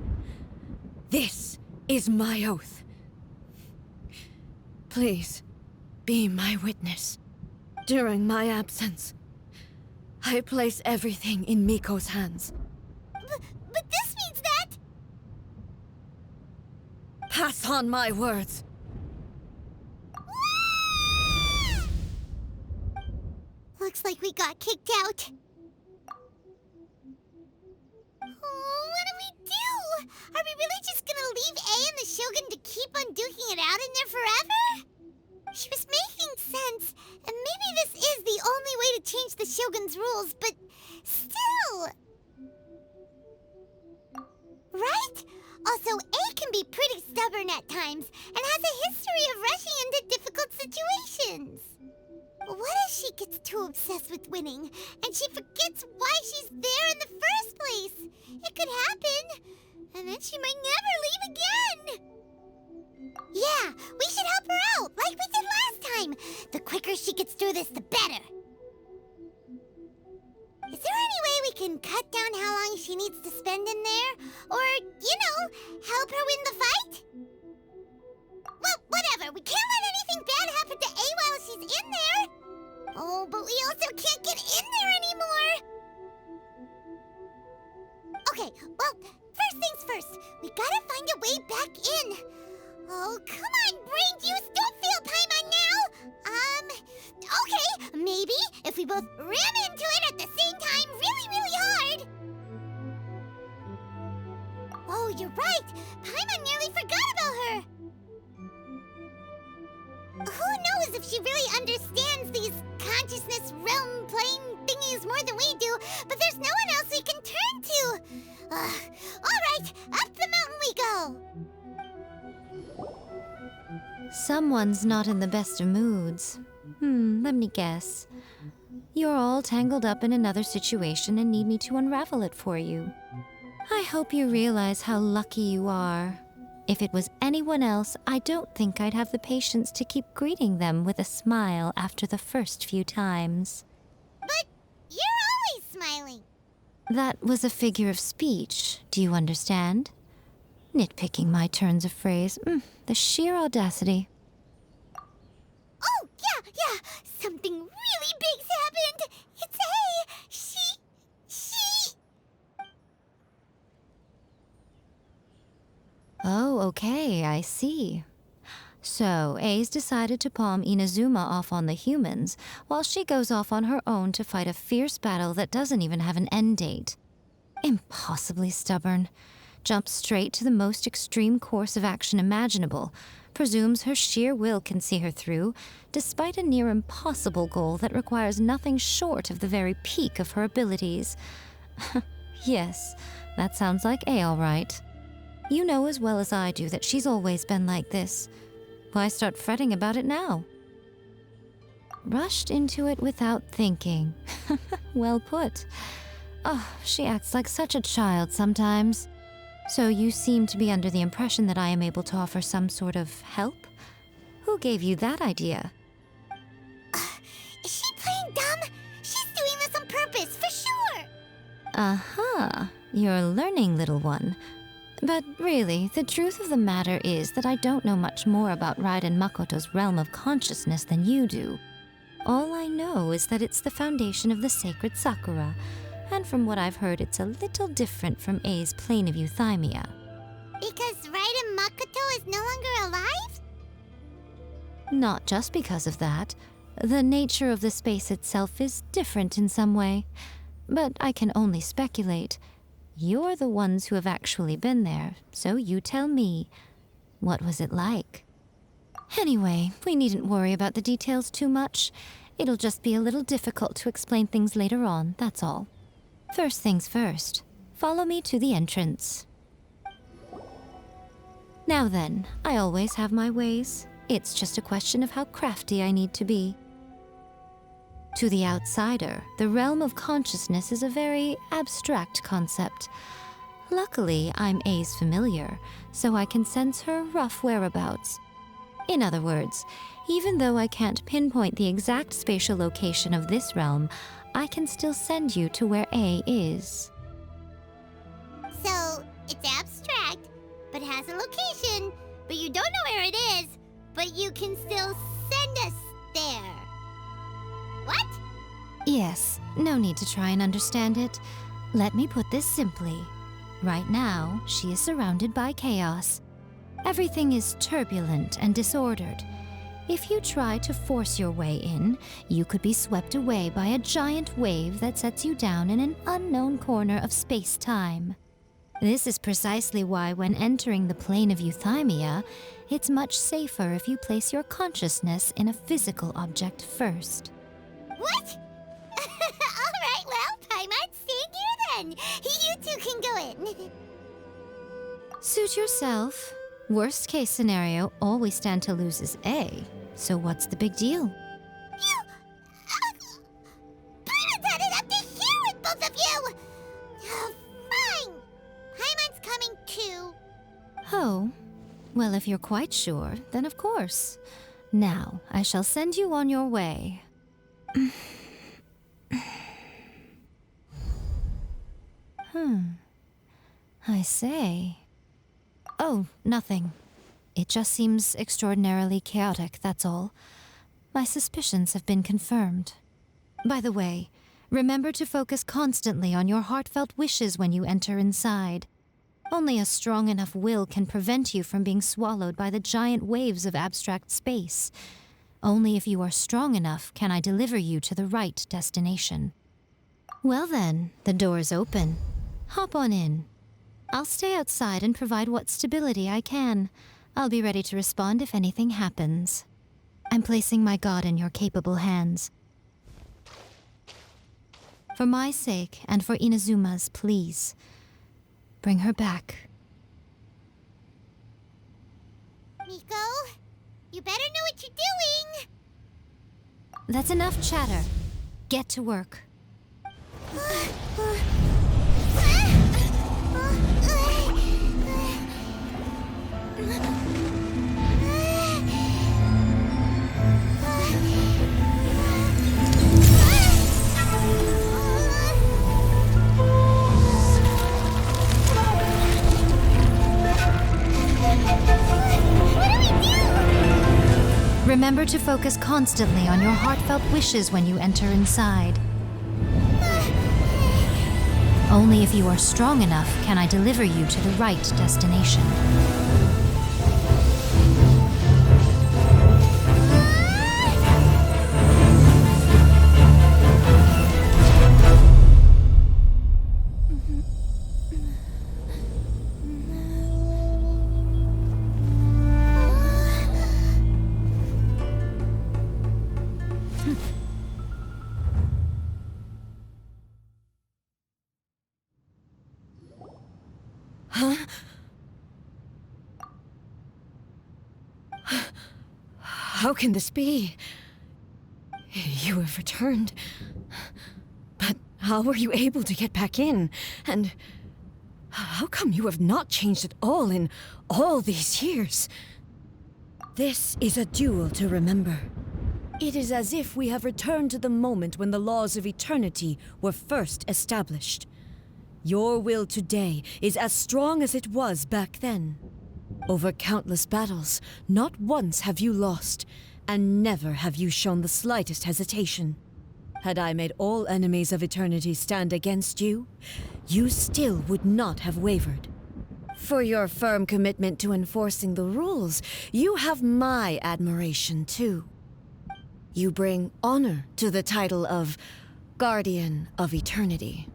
This is my oath. Please, be my witness. During my absence, I place everything in Miko's hands. But this means that... Pass on my words. Looks like we got kicked out. Oh, what do we do? Are we really just gonna leave Ei and the Shogun to keep on duking it out in there forever? She was making sense, and maybe this is the only way to change the Shogun's rules, but still... Right? Also, Ei can be pretty stubborn at times, and has a history of rushing into difficult situations. What if she gets too obsessed with winning, and she forgets why she's there in the first place? It could happen, and then she might never leave again. Yeah, we should help her out, like we did last time. The quicker she gets through this, the better. Is there any way we can cut down how long she needs to spend in there? Or, help her win the fight? Well, whatever. We can't let anything bad happen to Ei while she's in there. Oh, but we also can't get in there anymore. Okay, well, first things first. We gotta find a way back in. Oh, come on, brain juice. Don't feel Paimon now. Okay, maybe if we both ram into it at the same time really, really hard. Oh, you're right. Paimon nearly forgot about her. Who knows if she really understands these consciousness realm plane thingies more than we do, but there's no one else we can turn to. All right, up the mountain we go. Someone's not in the best of moods. Let me guess. You're all tangled up in another situation and need me to unravel it for you. I hope you realize how lucky you are. If it was anyone else, I don't think I'd have the patience to keep greeting them with a smile after the first few times. But you're always smiling. That was a figure of speech, do you understand? Nitpicking my turns of phrase. The sheer audacity. Oh, yeah. Something really big's happened. It's Ei. She... Oh, okay, I see. So, Ei's decided to palm Inazuma off on the humans, while she goes off on her own to fight a fierce battle that doesn't even have an end date. Impossibly stubborn. Jumps straight to the most extreme course of action imaginable, presumes her sheer will can see her through, despite a near impossible goal that requires nothing short of the very peak of her abilities. Yes, that sounds like Ei, all right. You know as well as I do that she's always been like this. Why start fretting about it now? Rushed into it without thinking. Well put. Oh, she acts like such a child sometimes. So you seem to be under the impression that I am able to offer some sort of help? Who gave you that idea? She Aha, you're learning, little one. But really, the truth of the matter is that I don't know much more about Raiden Makoto's realm of consciousness than you do. All I know is that it's the foundation of the sacred Sakura, and from what I've heard, it's a little different from Ei's plane of euthymia. Because Raiden Makoto is no longer alive? Not just because of that. The nature of the space itself is different in some way. But I can only speculate. You're the ones who have actually been there, so you tell me. What was it like? Anyway, we needn't worry about the details too much. It'll just be a little difficult to explain things later on, that's all. First things first, follow me to the entrance. Now then, I always have my ways. It's just a question of how crafty I need to be. To the outsider, the realm of consciousness is a very abstract concept. Luckily, I'm Ei's familiar, so I can sense her rough whereabouts. In other words, even though I can't pinpoint the exact spatial location of this realm, I can still send you to where Ei is. So, it's abstract, but has a location, but you don't know where it is, but you can still send us there. What? Yes, no need to try and understand it. Let me put this simply. Right now, she is surrounded by chaos. Everything is turbulent and disordered. If you try to force your way in, you could be swept away by a giant wave that sets you down in an unknown corner of space-time. This is precisely why when entering the plane of euthymia, it's much safer if you place your consciousness in a physical object first. What? Alright, well, Paimon, stand here then. You two can go in. Suit yourself. Worst case scenario, all we stand to lose is Ei. So what's the big deal? You... Paimon's had it up to here with both of you! Fine! Paimon's coming too. Oh, well, if you're quite sure, then of course. Now, I shall send you on your way. I say. Oh, nothing. It just seems extraordinarily chaotic, that's all. My suspicions have been confirmed. By the way, remember to focus constantly on your heartfelt wishes when you enter inside. Only a strong enough will can prevent you from being swallowed by the giant waves of abstract space. Only if you are strong enough can I deliver you to the right destination. Well then, the door's open. Hop on in. I'll stay outside and provide what stability I can. I'll be ready to respond if anything happens. I'm placing my god in your capable hands. For my sake and for Inazuma's, please. Bring her back. Miko, you better know what you're doing! That's enough chatter. Get to work. Remember to focus constantly on your heartfelt wishes when you enter inside. Only if you are strong enough can I deliver you to the right destination. How can this be? You have returned. But how were you able to get back in? And how come you have not changed at all in all these years? This is a duel to remember. It is as if we have returned to the moment when the laws of eternity were first established. Your will today is as strong as it was back then. Over countless battles, not once have you lost, and never have you shown the slightest hesitation. Had I made all enemies of eternity stand against you, you still would not have wavered. For your firm commitment to enforcing the rules, you have my admiration too. You bring honor to the title of Guardian of Eternity.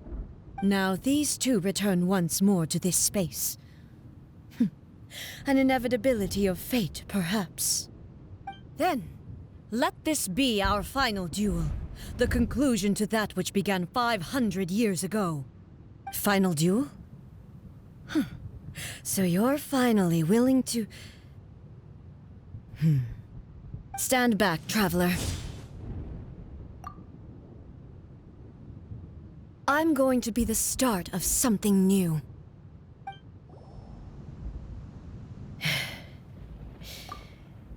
Now these two return once more to this space. An inevitability of fate, perhaps. Then, let this be our final duel, the conclusion to that which began 500 years ago. Final duel? So you're finally willing to... Stand back, traveler. I'm going to be the start of something new.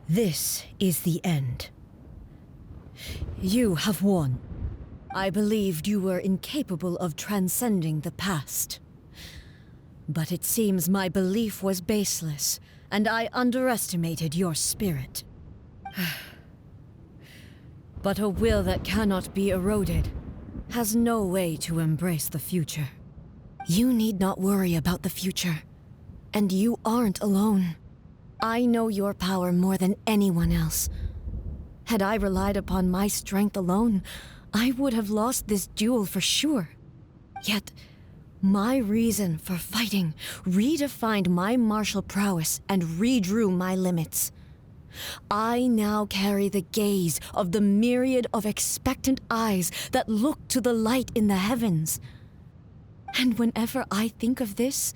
This is the end. You have won. I believed you were incapable of transcending the past. But it seems my belief was baseless, and I underestimated your spirit. But a will that cannot be eroded has no way to embrace the future. You need not worry about the future, and you aren't alone. I know your power more than anyone else. Had I relied upon my strength alone, I would have lost this duel for sure. Yet, my reason for fighting redefined my martial prowess and redrew my limits. I now carry the gaze of the myriad of expectant eyes that look to the light in the heavens. And whenever I think of this,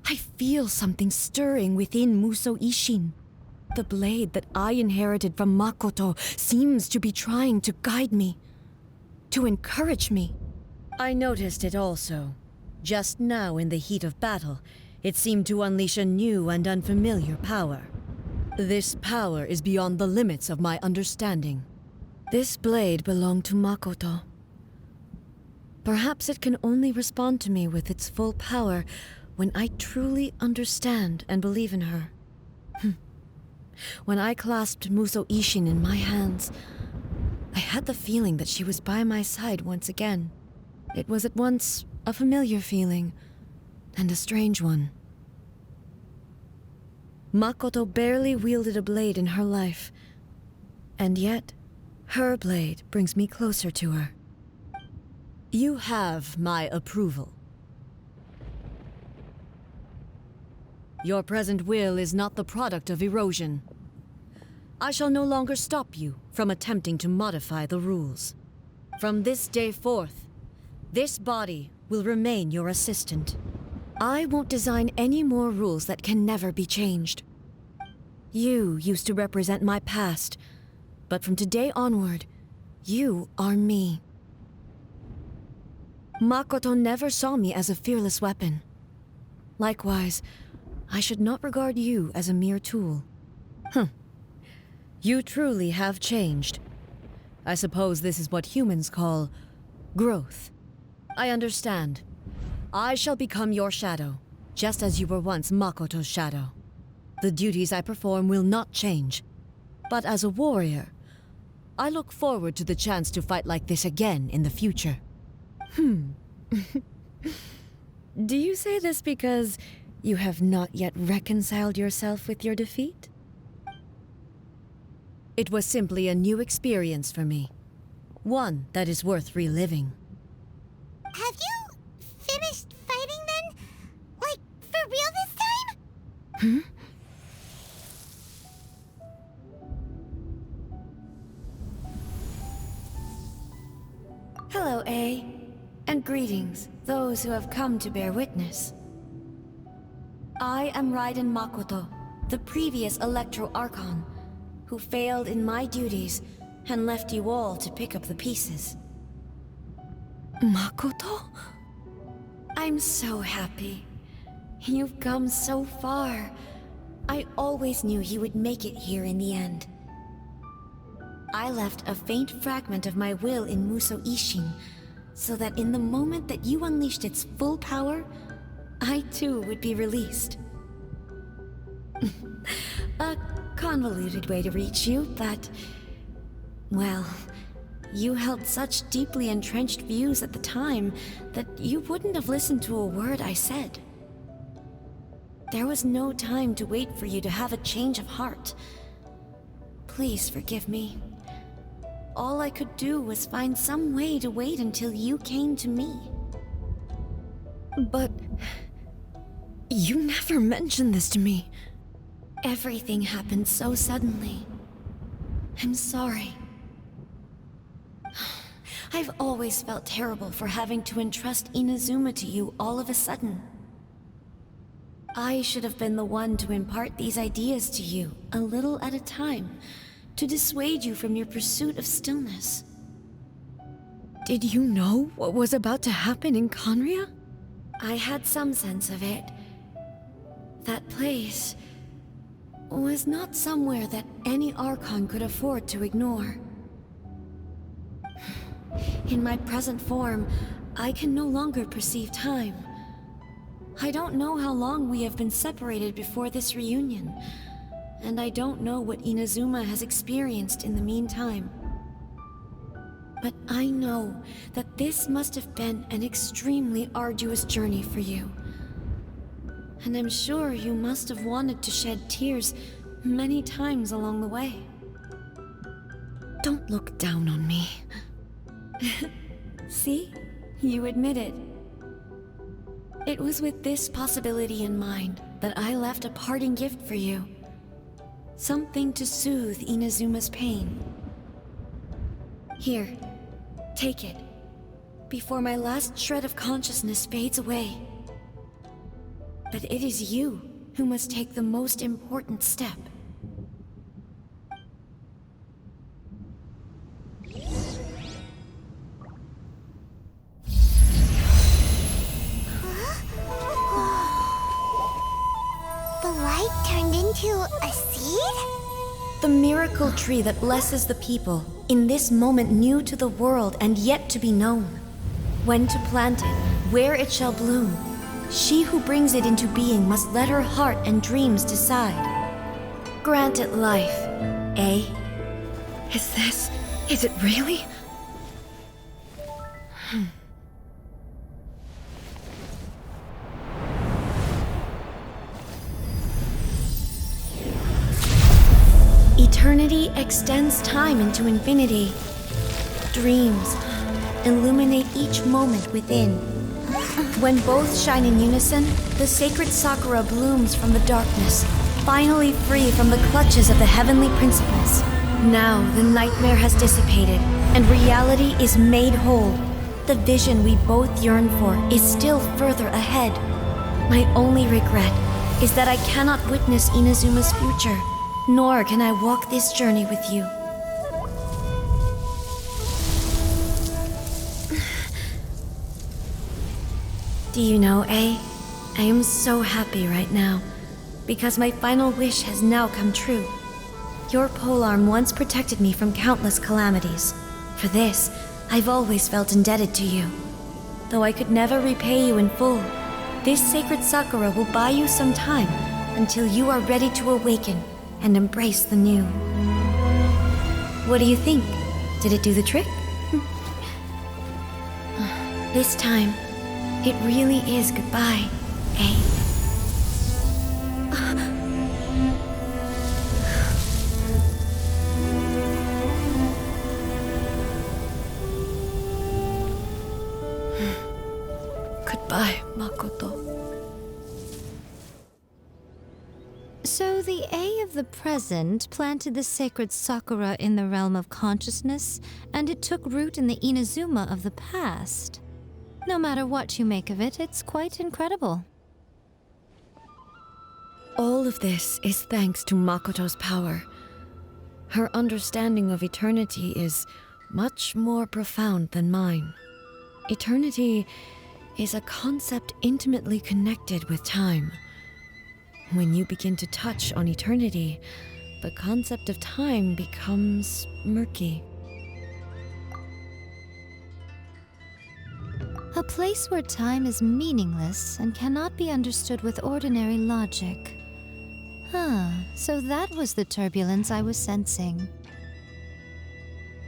I feel something stirring within Musou Ishin. The blade that I inherited from Makoto seems to be trying to guide me, to encourage me. I noticed it also. Just now in the heat of battle, it seemed to unleash a new and unfamiliar power. This power is beyond the limits of my understanding. This blade belonged to Makoto. Perhaps it can only respond to me with its full power when I truly understand and believe in her. When I clasped Musou Ishin in my hands, I had the feeling that she was by my side once again. It was at once a familiar feeling and a strange one. Makoto barely wielded a blade in her life, and yet her blade brings me closer to her. You have my approval. Your present will is not the product of erosion. I shall no longer stop you from attempting to modify the rules. From this day forth, this body will remain your assistant. I won't design any more rules that can never be changed. You used to represent my past, but from today onward, you are me. Makoto never saw me as a fearless weapon. Likewise, I should not regard you as a mere tool. You truly have changed. I suppose this is what humans call growth. I understand. I shall become your shadow, just as you were once Makoto's shadow. The duties I perform will not change. But as a warrior, I look forward to the chance to fight like this again in the future. Do you say this because you have not yet reconciled yourself with your defeat? It was simply a new experience for me. One that is worth reliving. Have you finished fighting then? Like, for real this time? Hello, Ei. And greetings, those who have come to bear witness. I am Raiden Makoto, the previous Electro Archon, who failed in my duties and left you all to pick up the pieces. Makoto? I'm so happy. You've come so far. I always knew you would make it here in the end. I left a faint fragment of my will in Musou Ishin, so that in the moment that you unleashed its full power, I too would be released. A convoluted way to reach you, but... well, you held such deeply entrenched views at the time that you wouldn't have listened to a word I said. There was no time to wait for you to have a change of heart. Please forgive me. All I could do was find some way to wait until you came to me. But... you never mentioned this to me. Everything happened so suddenly. I'm sorry. I've always felt terrible for having to entrust Inazuma to you all of a sudden. I should have been the one to impart these ideas to you, a little at a time, to dissuade you from your pursuit of stillness. Did you know what was about to happen in Conria? I had some sense of it. That place was not somewhere that any archon could afford to ignore. In my present form, I can no longer perceive time. I don't know how long we have been separated before this reunion, and I don't know what Inazuma has experienced in the meantime. But I know that this must have been an extremely arduous journey for you. And I'm sure you must have wanted to shed tears many times along the way. Don't look down on me. See? You admit it. It was with this possibility in mind that I left a parting gift for you. Something to soothe Inazuma's pain. Here, take it, before my last shred of consciousness fades away. But it is you who must take the most important step. The light turned into a seed? The miracle tree that blesses the people, in this moment new to the world and yet to be known. When to plant it, where it shall bloom, she who brings it into being must let her heart and dreams decide. Grant it life, Ei. Is it really? Eternity extends time into infinity. Dreams illuminate each moment within. When both shine in unison, the sacred Sakura blooms from the darkness, finally free from the clutches of the heavenly principles. Now the nightmare has dissipated, and reality is made whole. The vision we both yearn for is still further ahead. My only regret is that I cannot witness Inazuma's future, nor can I walk this journey with you. Do you know, Ei? I am so happy right now, because my final wish has now come true. Your polearm once protected me from countless calamities. For this, I've always felt indebted to you. Though I could never repay you in full, this sacred Sakura will buy you some time until you are ready to awaken and embrace the new. What do you think? Did it do the trick? This time, it really is goodbye, Ei. Goodbye, Makoto. So the Ei of the present planted the sacred Sakura in the realm of consciousness, and it took root in the Inazuma of the past. No matter what you make of it, it's quite incredible. All of this is thanks to Makoto's power. Her understanding of eternity is much more profound than mine. Eternity is a concept intimately connected with time. When you begin to touch on eternity, the concept of time becomes murky. A place where time is meaningless and cannot be understood with ordinary logic. So that was the turbulence I was sensing.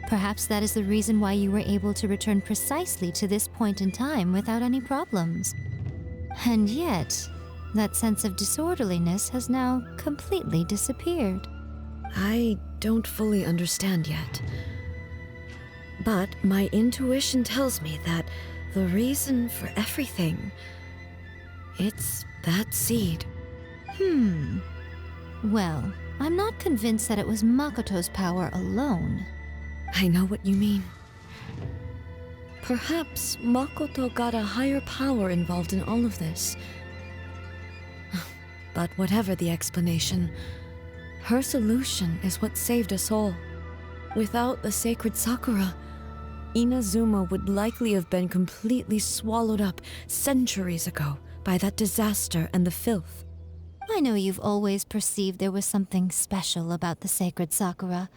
Perhaps that is the reason why you were able to return precisely to this point in time without any problems. And yet, that sense of disorderliness has now completely disappeared. I don't fully understand yet. But my intuition tells me that the reason for everything, it's that seed. Well, I'm not convinced that it was Makoto's power alone. I know what you mean. Perhaps Makoto got a higher power involved in all of this. But whatever the explanation, her solution is what saved us all. Without the sacred Sakura, Inazuma would likely have been completely swallowed up centuries ago by that disaster and the filth. I know you've always perceived there was something special about the sacred Sakura,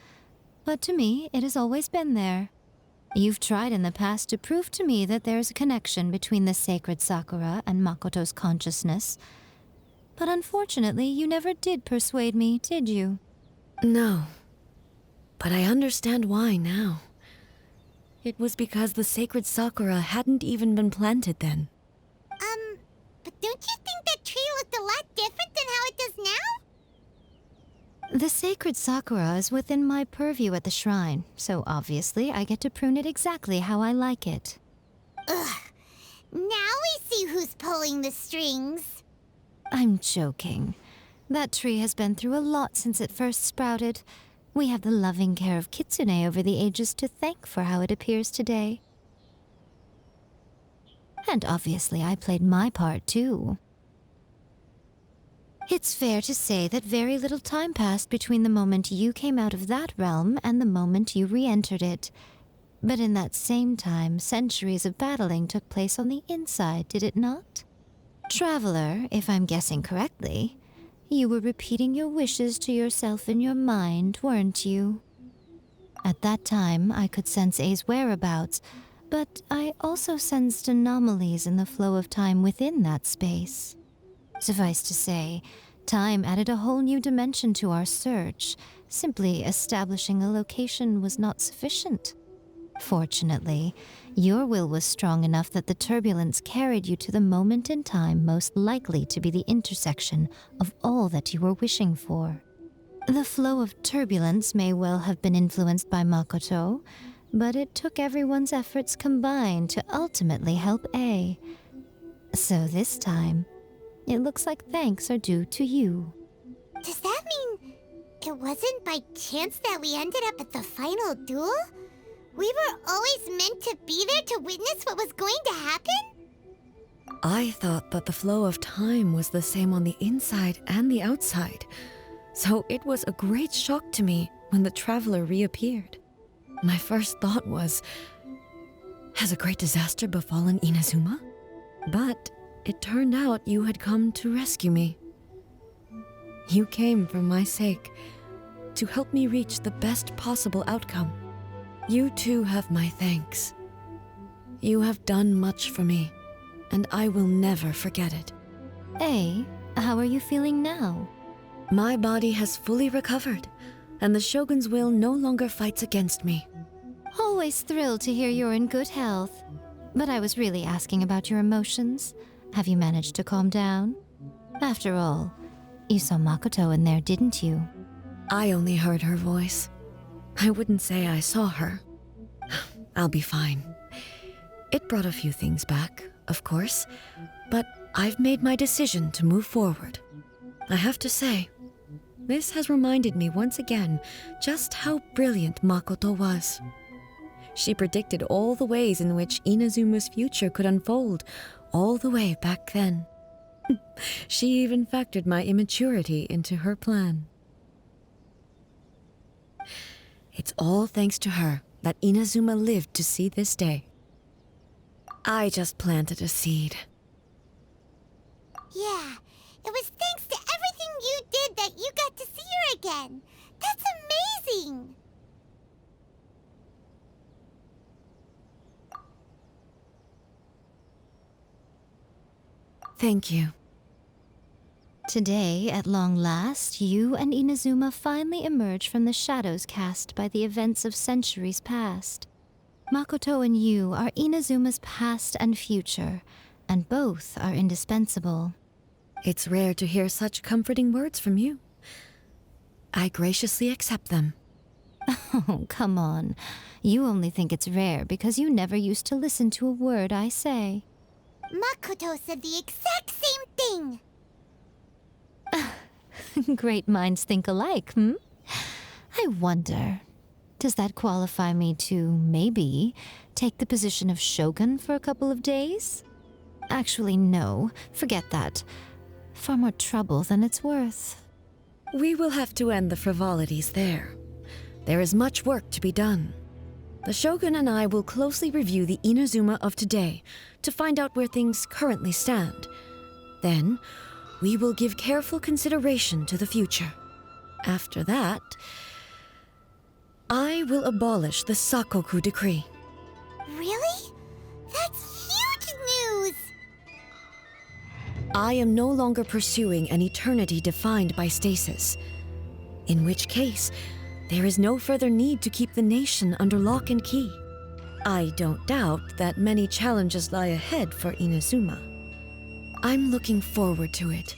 but to me, it has always been there. You've tried in the past to prove to me that there's a connection between the sacred Sakura and Makoto's consciousness, but unfortunately, you never did persuade me, did you? No, but I understand why now. It was because the sacred Sakura hadn't even been planted then. But don't you think that tree looked a lot different than how it does now? The sacred Sakura is within my purview at the shrine, so obviously I get to prune it exactly how I like it. Ugh. Now we see who's pulling the strings. I'm joking. That tree has been through a lot since it first sprouted. We have the loving care of Kitsune over the ages to thank for how it appears today. And obviously I played my part too. It's fair to say that very little time passed between the moment you came out of that realm and the moment you re-entered it. But in that same time, centuries of battling took place on the inside, did it not? Traveler, if I'm guessing correctly, you were repeating your wishes to yourself in your mind, weren't you? At that time, I could sense Ei's whereabouts, but I also sensed anomalies in the flow of time within that space. Suffice to say, time added a whole new dimension to our search. Simply establishing a location was not sufficient. Fortunately, your will was strong enough that the turbulence carried you to the moment in time most likely to be the intersection of all that you were wishing for. The flow of turbulence may well have been influenced by Makoto, but it took everyone's efforts combined to ultimately help Ei. So this time, it looks like thanks are due to you. Does that mean it wasn't by chance that we ended up at the final duel? We were always meant to be there to witness what was going to happen? I thought that the flow of time was the same on the inside and the outside, so it was a great shock to me when the traveler reappeared. My first thought was, has a great disaster befallen Inazuma? But it turned out you had come to rescue me. You came for my sake, to help me reach the best possible outcome. You too have my thanks. You have done much for me, and I will never forget it. Ei, how are you feeling now? My body has fully recovered, and the Shogun's will no longer fights against me. Always thrilled to hear you're in good health. But I was really asking about your emotions. Have you managed to calm down? After all, you saw Makoto in there, didn't you? I only heard her voice. I wouldn't say I saw her. I'll be fine. It brought a few things back, of course, but I've made my decision to move forward. I have to say, this has reminded me once again just how brilliant Makoto was. She predicted all the ways in which Inazuma's future could unfold, all the way back then. She even factored my immaturity into her plan. It's all thanks to her that Inazuma lived to see this day. I just planted a seed. Yeah, it was thanks to everything you did that you got to see her again. That's amazing! Thank you. Today, at long last, you and Inazuma finally emerge from the shadows cast by the events of centuries past. Makoto and you are Inazuma's past and future, and both are indispensable. It's rare to hear such comforting words from you. I graciously accept them. Oh, come on. You only think it's rare because you never used to listen to a word I say. Makoto said the exact same thing! Great minds think alike, I wonder, does that qualify me to, maybe, take the position of Shogun for a couple of days? Actually, no. Forget that. Far more trouble than it's worth. We will have to end the frivolities there. There is much work to be done. The Shogun and I will closely review the Inazuma of today to find out where things currently stand. Then, we will give careful consideration to the future. After that, I will abolish the Sakoku Decree. Really? That's huge news! I am no longer pursuing an eternity defined by stasis. In which case, there is no further need to keep the nation under lock and key. I don't doubt that many challenges lie ahead for Inazuma. I'm looking forward to it.